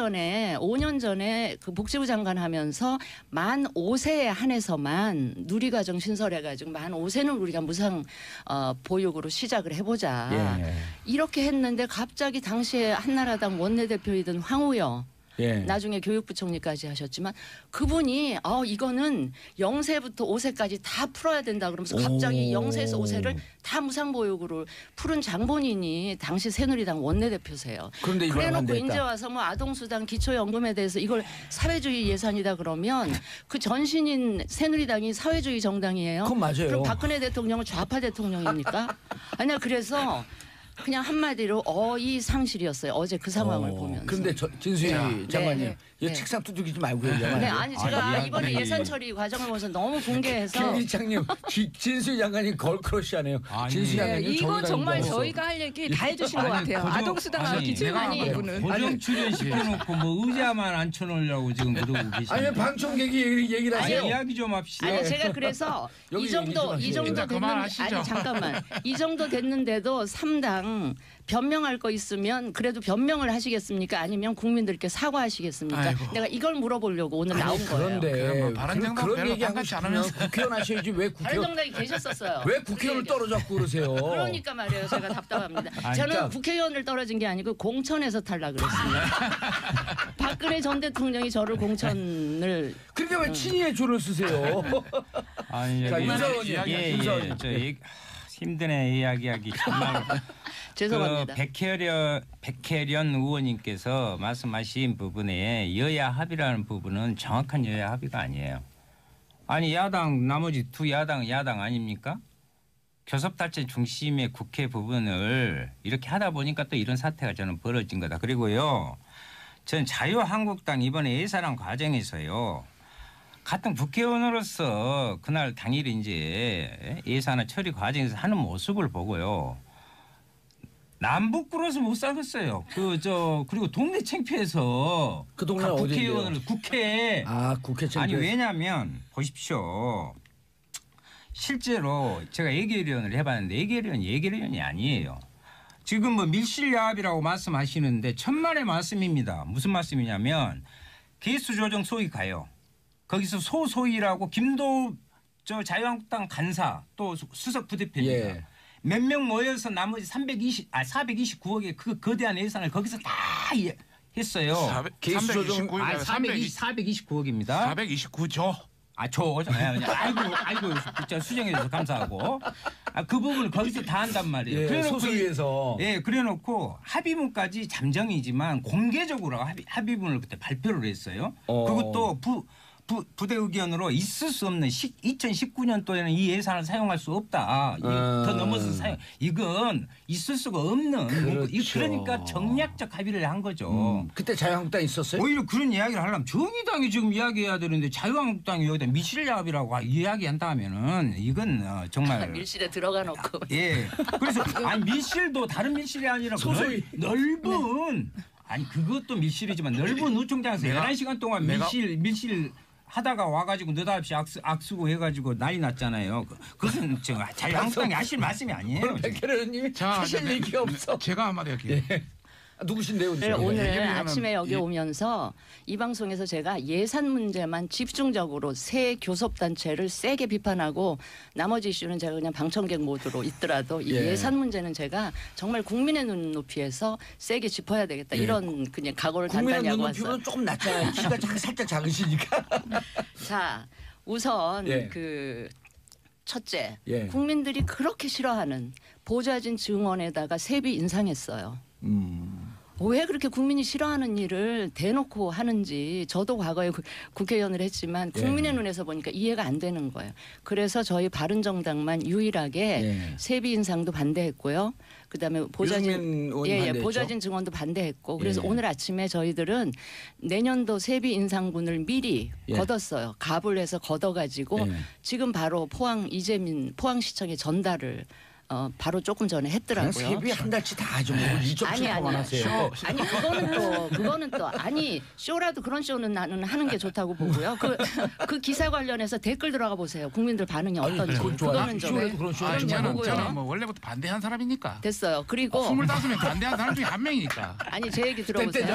전에 그 복지부 장관 하면서 만 5세에 한해서만 누리과정 신설해가지고 만 5세는 우리가 무상 보육으로 시작을 해보자. 예. 이렇게 했는데 갑자기 당시에 한나라당 원내대표이던 황우여 예. 나중에 교육부총리까지 하셨지만 그분이 이거는 0세부터 5세까지 다 풀어야 된다 그러면서 갑자기 0세에서 5세를 다 무상보육으로 푸른 장본인이 당시 새누리당 원내대표세요. 그런데 이번에 그래놓고 반대했다. 이제 와서 뭐 아동수당 기초연금에 대해서 이걸 사회주의 예산이다 그러면 그 전신인 새누리당이 사회주의 정당이에요. 그건 맞아요. 그럼 박근혜 대통령은 좌파 대통령입니까? 아니야 그래서 그냥 한마디로 어이상실이었어요. 어제 그 상황을 보면서. 근데 진수희 장관님, 네, 이 네. 책상 두들기지 말고 얘기하면. 네, 아니 제가 이야기- 이번에 네. 예산 처리 과정을 보면서 너무 공개해서 김기창님, 진수희 장관님 걸크러시하네요. 아니, 진수희 네, 장관님 이건 정말 정의당이고. 저희가 할 얘기 다 해주신 것 같아요. 아동수당하고 기초연금 부분은. 고정 출연시켜놓고 뭐 의자만 앉혀놓으려고 지금 그러고 계시는. 아니 방청객이 얘기를 아니 하세요. 이야기 좀 합시다. 아니 제가 그래서 여기 이 정도 얘기 이 좀 정도 하세요. 됐는데 그만하시죠. 아니 잠깐만 이 정도 됐는데도 3당 변명할 거 있으면 그래도 변명을 하시겠습니까? 아니면 국민들께 사과하시겠습니까? 아이고. 내가 이걸 물어보려고 오늘 나온 거예요. 그런데 그럼 뭐 바른정당 그런 별로 얘기하고 반갑지 싶으면 않으면서. 국회의원 하셔야지 왜 국회의원 바른정당이 계셨었어요. 왜 국회의원을 떨어졌고 그러세요? 그러니까 말이에요. 제가 답답합니다. 아니, 저는 그러니까- 국회의원을 떨어진 게 아니고 공천에서 탈락 그랬습니다. 박근혜 전 대통령이 저를 공천을 그러니까 왜 친이의 조를 쓰세요? 아니 자, 여기- 윤석열 의원님, 예, 윤석열 예, 저 힘드네 이야기하기 정말. 죄송합니다. 백혜련 의원님께서 말씀하신 부분에 여야 합의라는 부분은 정확한 여야 합의가 아니에요. 아니 야당 나머지 두 야당 아닙니까? 교섭단체 중심의 국회 부분을 이렇게 하다 보니까 또 이런 사태가 저는 벌어진 거다. 그리고요, 전 자유한국당 이번에 예산안 과정에서요. 같은 국회의원으로서 그날 당일 이제 예산안 처리 과정에서 하는 모습을 보고요. 남북 꿇어서 못 살겠어요. 그리고 동네 창피해서 그 동네는 국회의원을 국회에 국회 아니 왜냐하면 보십시오. 실제로 제가 예결위원을 해봤는데 예결위원이 아니에요. 지금 뭐 밀실야합이라고 말씀하시는데 천만의 말씀입니다. 무슨 말씀이냐면 개수조정 소위 가요. 거기서 소소위라고 김도우 자유한국당 간사 또 수석 부대표입니다. 예. 몇 명 모여서 나머지 429억의 그 거대한 예산을 거기서 다 했어요. 429억입니다. 429조. 아이고, 진짜 수정해줘서 감사하고. 그 부분을 거기서 다 한단 말이에요. 예, 그래놓고 소수위에서. 예, 그래놓고 합의문까지 잠정이지만 공개적으로 합의문을 그때 발표를 했어요. 그것도 부대 의견으로 있을 수 없는 2019년도에는 이 예산을 사용할 수 없다. 더 넘어서 이건 있을 수가 없는. 그렇죠. 그러니까 정략적 합의를 한 거죠. 그때 자유한국당 있었어요? 오히려 그런 이야기를 하려면 정의당이 지금 이야기해야 되는데 자유한국당이 여기다 밀실야합이라고 이야기한다면은 이건 정말 밀실에 들어가 놓고 예. 그래서 아니 밀실도 다른 밀실이 아니라 소소위. 넓은 아니 그것도 밀실이지만 넓은 우총장에서 11시간 동안 밀실 하다가 와가지고 느닷없이 악수고 해가지고 난리 났잖아요. 그것은 자유한국당이 하실 말씀이 아니에요. 백혜련 의원님이 하실 얘기 없어. 제가 한마디 할게요. 누구신데요? 네, 오늘 예결위원은 아침에 여기 오면서 이 방송에서 제가 예산 문제만 집중적으로 새 교섭단체를 세게 비판하고 나머지 이슈는 제가 그냥 방청객 모드로 있더라도 이 예산 문제는 제가 정말 국민의 눈높이에서 세게 짚어야 되겠다 이런 그냥 각오를 국민의 단단히 하고 왔어요. 눈높이보다 조금 낮잖아요. 키가 살짝 작으시니까. 자, 우선 예. 그 첫째, 예. 국민들이 그렇게 싫어하는 보좌진 증언에다가 세비 인상했어요. 왜 그렇게 국민이 싫어하는 일을 대놓고 하는지 저도 과거에 국회의원을 했지만 국민의 눈에서 보니까 이해가 안 되는 거예요. 그래서 저희 바른정당만 유일하게 세비 인상도 반대했고요. 그다음에 유승민 의원이 반대했죠? 보좌진 증언도 반대했고 그래서 예. 오늘 아침에 저희들은 내년도 세비 인상분을 미리 걷었어요. 갑을 해서 걷어가지고 지금 바로 포항시청에 전달을 바로 조금 전에 했더라고요. 세비 한 달치 다 하죠. 뭐 2.7%만 하세요. 아니 그거는 또 아니 쇼라도 그런 쇼는 나는 하는 게 좋다고 보고요. 그 기사 관련해서 댓글 들어가 보세요. 국민들 반응이 어떤지. 좋아요. 그거는 좀 쇼에도 그런 쇼 그럼요, 하죠. 보고요. 저는 뭐 원래부터 반대한 사람이니까. 됐어요. 그리고 25명 반대한 사람 중에 한 명이니까. 아니 제 얘기 들어보세요.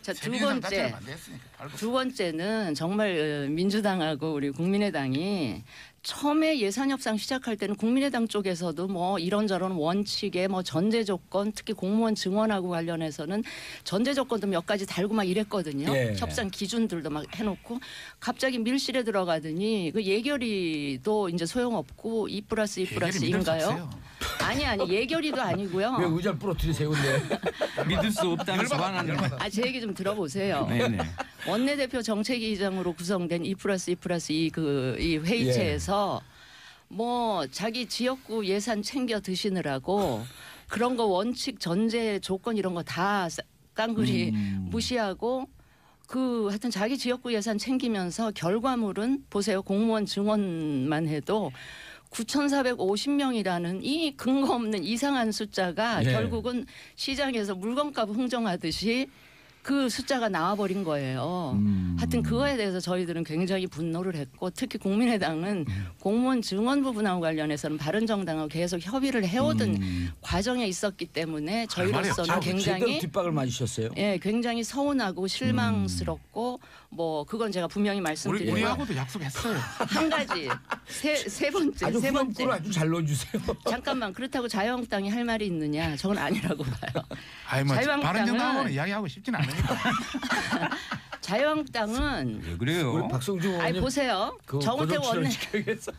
자, 두 번째. 두 번째는 정말 민주당하고 우리 국민의당이 처음에 예산 협상 시작할 때는 국민의당 쪽에서도 뭐 이런저런 원칙에 뭐 전제 조건, 특히 공무원 증원하고 관련해서는 전제 조건도 몇 가지 달고 막 이랬거든요. 예. 협상 기준들도 막 해놓고 갑자기 밀실에 들어가더니 그 예결위도 이제 소용없고 2+2+2인가요? 아니 예결위도 아니고요. 왜 의자 부러뜨리세요, 근데? 믿을 수 없다면서 화나는 거. 제 얘기 좀 들어보세요. 네네. 원내대표 정책위의장으로 구성된 2+2+2 이 회의체에서 뭐 자기 지역구 예산 챙겨 드시느라고 그런 거 원칙 전제 조건 이런 거 다 깡그리 무시하고 그 하여튼 자기 지역구 예산 챙기면서 결과물은 보세요. 공무원 증원만 해도 9,450명이라는 이 근거 없는 이상한 숫자가 예. 결국은 시장에서 물건값 흥정하듯이 그 숫자가 나와버린 거예요. 하여튼 그거에 대해서 저희들은 굉장히 분노를 했고 특히 국민의당은 공무원 증원 부분하고 관련해서는 바른정당하고 계속 협의를 해오던 과정에 있었기 때문에 저희로서는 제대로 굉장히 뒷박을 맞으셨어요. 예, 굉장히 서운하고 실망스럽고 뭐 그건 제가 분명히 말씀드리고 우리하고도 약속했어요. 한 가지 세 번째 아주 세 번째 후렴구를 아주 잘 넣어주세요. 잠깐만 그렇다고 자유한국당이 할 말이 있느냐? 저건 아니라고 봐요. 아니 뭐 자유한국당은- 바른정당하고는 이야기하고 싶지는 않으니까. 자유한국당은 왜 그래요? 우리 박성중 아니 의원님 보세요. 정우택 지켜야겠어.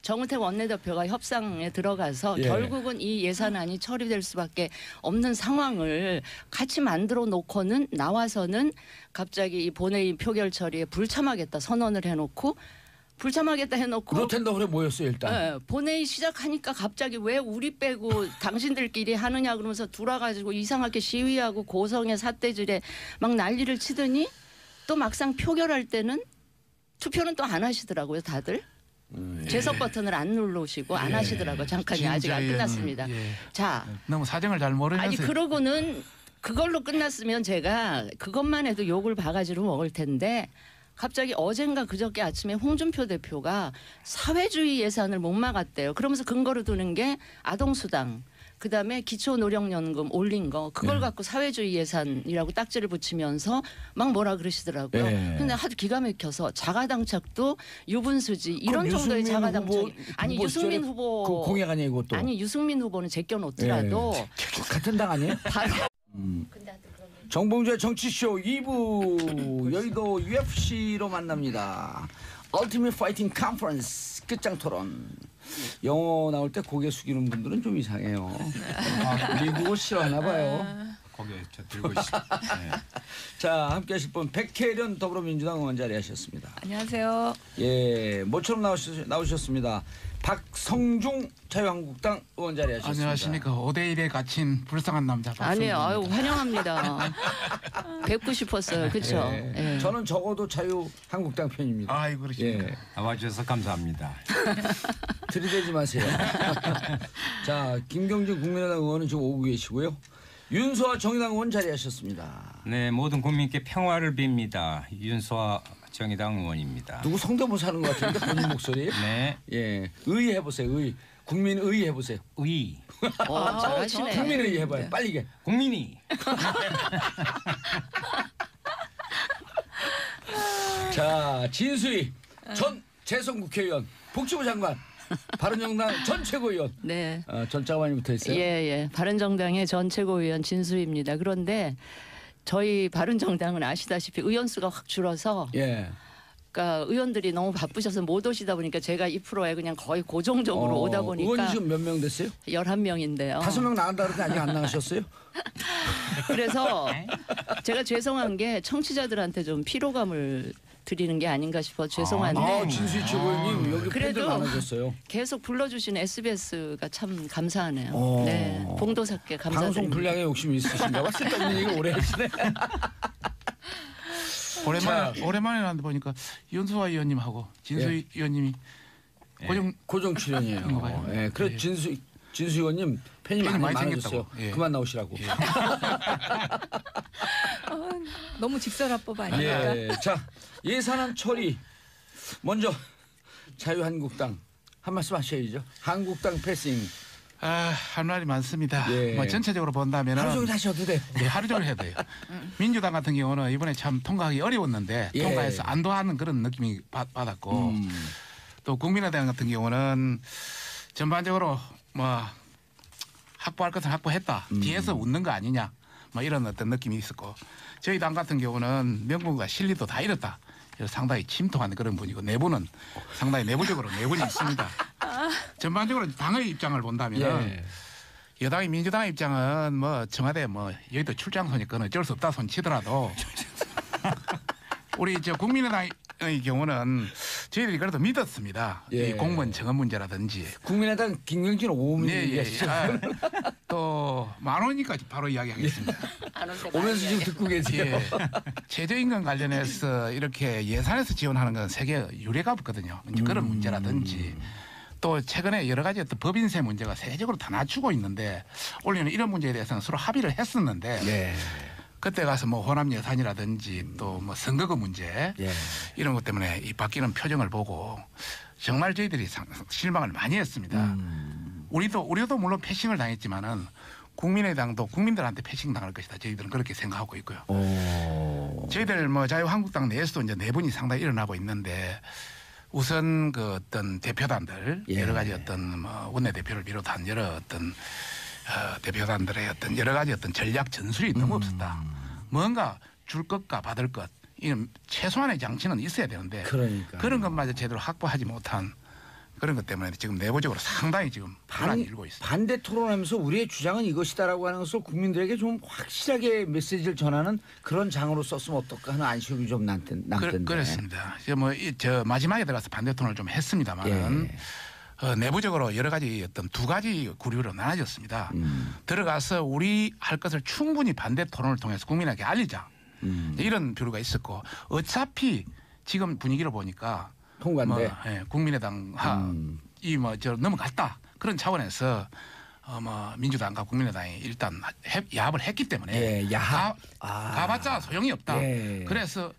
정우택 원내대표가 협상에 들어가서 예. 결국은 이 예산안이 처리될 수밖에 없는 상황을 같이 만들어 놓고는 나와서는 갑자기 이 본회의 표결 처리에 불참하겠다 선언을 해놓고 불참하겠다 해놓고 로텐더홀에 모였어요 일단. 예, 본회의 시작하니까 갑자기 왜 우리 빼고 당신들끼리 하느냐 그러면서 돌아가지고 이상하게 시위하고 고성의 삿대질에 막 난리를 치더니 또 막상 표결할 때는 투표는 또 안 하시더라고요 다들. 제석 버튼을 안 누르시고 안 하시더라고요. 잠깐이 아직 안 진짜 끝났습니다. 예. 자, 너무 사정을 잘 모르면서 아니 그러고는 그걸로 끝났으면 제가 그것만 해도 욕을 바가지로 먹을 텐데 갑자기 어젠가 그저께 아침에 홍준표 대표가 사회주의 예산을 못 막았대요. 그러면서 근거로 두는 게 아동수당, 그다음에 기초노령연금 올린 거 그걸 갖고 사회주의 예산이라고 딱지를 붙이면서 막 뭐라 그러시더라고요. 네. 근데 하도 기가 막혀서 자가당착도 유분수지 이런 그럼 정도의 유승민 자가당착이 아니 후보 유승민 시절에 후보 그 공약 아니에요 이것도. 아니 유승민 후보는 제껴놓더라도 같은 당 아니에요? 바로 정봉주의 정치쇼 2부 여의도 UFC로 만납니다. Ultimate Fighting Conference 끝장 토론. 영어 나올 때 고개 숙이는 분들은 좀 이상해요. 미국어 싫어하나 봐요. 거기 저 들고 있어. 네. 자, 함께 하실 분 백혜련 더불어민주당 의원 자리하셨습니다. 안녕하세요. 예, 모처럼 나오셨습니다. 박성중 자유한국당 의원 자리하셨습니다. 안녕하십니까. 5대1에 갇힌 불쌍한 남자 아니에요. 아유 박성준입니다. 환영합니다. 뵙고 싶었어요. 그렇죠? 예. 저는 적어도 자유한국당 편입니다. 아이 그러십니까. 예. 와주셔서 감사합니다. 들이대지 마세요. 자, 김경진 국민의당 의원은 지금 오고 계시고요. 윤소아 정의당 의원 자리하셨습니다. 네, 모든 국민께 평화를 빕니다. 윤소아 정의당 의원입니다. 누구 성대모사 하는 것 같은데 본인 목소리? 네, 예, 의 해보세요. 의. 국민의 해보세요. 의 잘하시네. 국민의 해봐요. 빨리 게. 국민이 자, 진수희 전 재선 국회의원, 복지부 장관, 바른정당 전 최고위원. 네. 전 장관이 붙어 있어요. 예. 바른정당의 전 최고위원 진수입니다. 그런데 저희 바른정당은 아시다시피 의원 수가 확 줄어서 예. 그러니까 의원들이 너무 바쁘셔서 못 오시다 보니까 제가 이 프로에 그냥 거의 고정적으로 오다 보니까 의원이 지금 몇 명 됐어요? 11명인데요. 5명 나간다 그러는데 아직 안 나가셨어요? 그래서 제가 죄송한 게 청취자들한테 좀 피로감을 드리는 게 아닌가 싶어 죄송한데 아, 진수희 최고위원님 여기 팬들 그래도 많아졌어요. 계속 불러주신 SBS가 참 감사하네요. 어. 네, 봉도사께 방송 감사드립니다. 분량에 욕심이 있으신가 봐. 쓸데없는 얘기를 오래 하시네. 오랜만에 나왔는데 보니까 윤소아 의원님하고 진수희 의원님이 고정 출연이에요. 봐요. 예, 그래 예. 진수 의원님 팬이 팬이 많이 많아졌어요. 생겼다고. 예. 그만 나오시라고. 너무 직설화법 아닙니까? 예. 자, 예산안 처리 먼저 자유한국당 한 말씀 하셔야죠. 한국당 패싱 할 말이 많습니다. 예. 뭐 전체적으로 본다면 하루 종일 하셔도 돼요. 예, 하루 종일 해야 돼요. 민주당 같은 경우는 이번에 참 통과하기 어려웠는데 예. 통과해서 안도하는 그런 느낌이 받았고 또 국민의당 같은 경우는 전반적으로 뭐 확보할 것은 확보했다. 뒤에서 웃는 거 아니냐. 뭐 이런 어떤 느낌이 있었고 저희 당 같은 경우는 명분과 실리도 다 잃었다. 상당히 침통한 그런 분이고 내부는 상당히 내부적으로 내분이 있습니다. 전반적으로 당의 입장을 본다면 예. 여당의 민주당의 입장은 뭐 청와대 뭐 여의도 출장소니까 어쩔 수 없다 손 치더라도 우리 저 국민의당의 경우는 저희들이 그래도 믿었습니다. 예. 이 공무원 정원 문제라든지 국민의당 김경진 오음이 얘기하시죠. 또 만원이니까 바로 이야기하겠습니다. 오면서 지금 듣고 계세요. 예. 최저임금 관련해서 이렇게 예산에서 지원하는 건 세계 유례가 없거든요. 이제 그런 문제라든지 또 최근에 여러 가지 어떤 법인세 문제가 세계적으로 다 낮추고 있는데 올해는 이런 문제에 대해서는 서로 합의를 했었는데 예. 그때 가서 뭐 호남 예산이라든지 또 뭐 선거금 문제 예. 이런 것 때문에 이 바뀌는 표정을 보고 정말 저희들이 실망을 많이 했습니다. 우리도 물론 패싱을 당했지만은 국민의당도 국민들한테 패싱 당할 것이다. 저희들은 그렇게 생각하고 있고요. 저희들 뭐 자유한국당 내에서도 이제 내분이 상당히 일어나고 있는데 우선 그 어떤 대표단들 예. 여러 가지 어떤 뭐 원내대표를 비롯한 여러 어떤 대표단들의 어떤 여러 가지 어떤 전략 전술이 너무 없었다. 뭔가 줄 것과 받을 것 이런 최소한의 장치는 있어야 되는데 그러니까 그런 것마저 제대로 확보하지 못한 그런 것 때문에 지금 내부적으로 상당히 지금 불안이 일고 있습니다. 반대 토론하면서 우리의 주장은 이것이다라고 하는 것을 국민들에게 좀 확실하게 메시지를 전하는 그런 장으로 썼으면 어떨까 하는 안심이 좀 남던데. 그렇습니다. 저 마지막에 들어가서 반대 토론을 좀 했습니다만은 예. 내부적으로 여러 가지 어떤 두 가지 구류로 나눠졌습니다. 들어가서 우리 할 것을 충분히 반대 토론을 통해서 국민에게 알리자. 이런 비류가 있었고 어차피 지금 분위기를 보니까 통과인데 국민의당 이뭐저 넘어갔다 그런 차원에서 뭐 민주당과 국민의당이 일단 야합을 했기 때문에 예, 야합. 가봤자 소용이 없다. 예. 그래서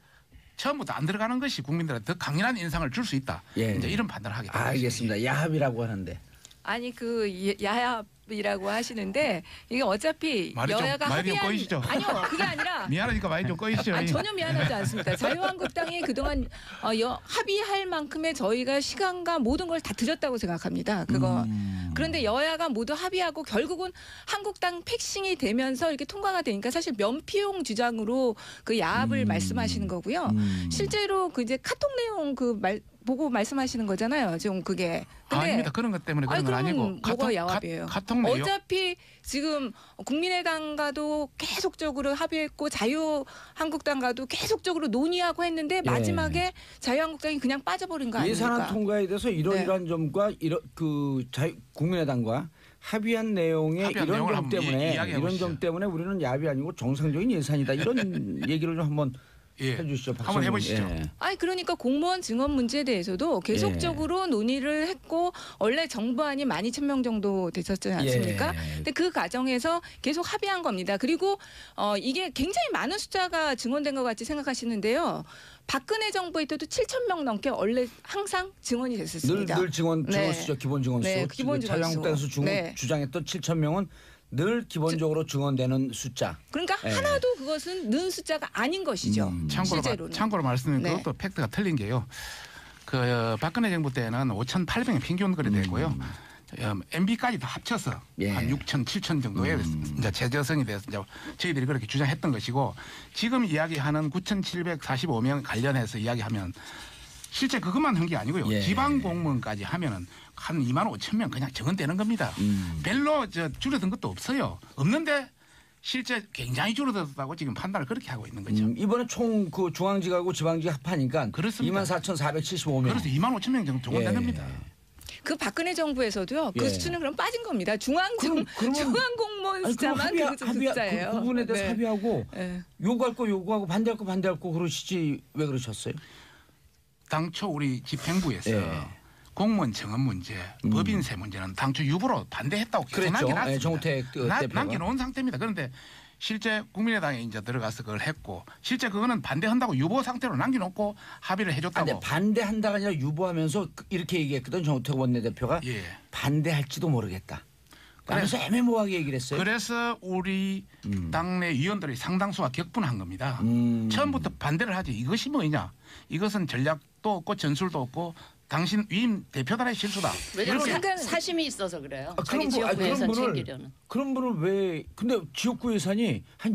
처음부터 안 들어가는 것이 국민들한테 더 강인한 인상을 줄 수 있다. 예. 이제 이런 판단을 하게 됩니다. 알겠습니다. 야합이라고 하는데 아니 그 야합이라고 하시는데 이게 어차피 말이 좀 여야가 합의한 꼬이시죠? 아니요 그게 아니라 미안하니까 많이 좀 꺼이시죠. 아니, 전혀 미안하지 않습니다. 자유한국당이 그동안 합의할 만큼의 저희가 시간과 모든 걸 다 드렸다고 생각합니다. 그거 그런데 여야가 모두 합의하고 결국은 한국당 패싱이 되면서 이렇게 통과가 되니까 사실 면피용 주장으로 그 야합을 말씀하시는 거고요. 실제로 그 이제 카톡 내용 보고 말씀하시는 거잖아요. 지금 그게. 근데 아닙니다. 그런 것 때문에 그런 건 아니고 뭐가 야합이에요? 카톡 내용 어차피 지금 국민의당과도 계속적으로 합의했고 자유한국당과도 계속적으로 논의하고 했는데 마지막에 자유한국당이 그냥 빠져버린 거 아닙니까? 예산안 통과에 대해서 이러이러한 점과 국민의당과 합의한 내용의 이런 점 때문에 이런 점 때문에 우리는 야합이 아니고 정상적인 예산이다 이런 얘기를 좀 한번 해주시죠. 한번 해보시죠. 예. 아니 그러니까 공무원 증언 문제에 대해서도 계속적으로 논의를 했고 원래 정부안이 12,000명 정도 됐었지 않습니까? 예. 근데 그 과정에서 계속 합의한 겁니다. 그리고 이게 굉장히 많은 숫자가 증언된 것 같이 생각하시는데요. 박근혜 정부에 때도 7,000명 넘게 원래 항상 증언이 됐었습니다. 늘 증언수죠. 기본 증언수. 네, 기본 증언수. 자유한국당에서 네. 주장했던 7,000명은 늘 기본적으로 증언되는 숫자. 그러니까 예. 하나도 그것은 는 숫자가 아닌 것이죠. 실제로는. 참고로 말씀드리면 네. 그것도 팩트가 틀린 게요. 그 박근혜 정부 때는 5,800이 평균 거리 되고요. MB까지 다 합쳐서 예. 한 6,000, 7,000 정도의 이제 최저성이 돼서 이제 저희들이 그렇게 주장했던 것이고 지금 이야기하는 9,745명 관련해서 이야기하면 실제 그것만 한 게 아니고요. 예. 지방 공무원까지 하면은 한 25,000명 그냥 정원되는 겁니다. 별로 줄어든 것도 없어요. 없는데 실제 굉장히 줄어들었다고 지금 판단을 그렇게 하고 있는 거죠. 이번에 총 그 중앙지하고 지방지 합하니까 그렇습니다. 24,475명. 그래서 25,000명 정도 정원된 예. 겁니다. 그 박근혜 정부에서도요. 그 예. 수치는 그럼 빠진 겁니다. 중앙 그러면- 공무원 숫자만 그 숫자예요. 그 부분에 대해서 네. 합의하고 네. 요구할 거 요구하고 반대할 거 반대할 거 그러시지 왜 그러셨어요? 당초 우리 집행부에서 예. 공무원 정원 문제, 법인세 문제는 당초 유보로 반대했다고 계속 그랬죠. 남겨놨습니다. 예, 정우택 대표가. 남겨놓은 상태입니다. 그런데 실제 국민의당에 이제 들어가서 그걸 했고 실제 그거는 반대한다고 유보 상태로 남겨놓고 합의를 해줬다고. 근데 반대한다가 아니라 유보하면서 이렇게 얘기했거든 정우택 원내대표가 예. 반대할지도 모르겠다. 그래서 애매모호하게 얘기를 했어요. 그래서 우리 당내 위원들의 상당수가 격분한 겁니다. 처음부터 반대를 하지. 이것이 뭐냐? 이것은 전략도 없고 전술도 없고 당신 위임 대표단의 실수다. 왜냐하면 이렇게- 사심이 있어서 그래요. 아, 자기 그런 지역구 그런 예산 분을- 챙기려는. 그런 분을 왜? 근데 지역구 예산이 한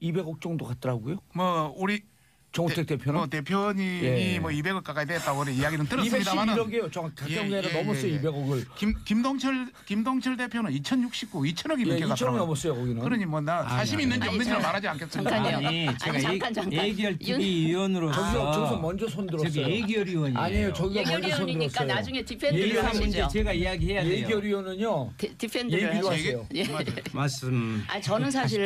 200억 정도 같더라고요. 뭐 우리 정우택 대표는 뭐 대표님이 예. 뭐 200억 가까이 됐다고 그런 이야기는 들었습니다만은 211억이에요. 정확하게 아니라 넘었어요. 200억을. 김동철 대표는 2069, 2천억이 예, 넘게 2천억 갔더라고요. 넘었어요. 거기는. 그러니 뭐 나 사심 있는지 아니, 없는지는 저- 말하지 않겠습니다. 잠깐요. 아니 제가 잠깐. 예결 TV위원으로서 저기서 먼저 손 들었어요. 저기 예결위원이에요. 아니에요. 저기가 먼저 손 예결위원이니까 들었어요. 나중에 디펜드를 예산 문제 하시죠. 제가 이야기해야 돼요. 예결위원은요. 디펜드를 예비로 하시죠. 하세요. 예. 말씀. 아 저는 사실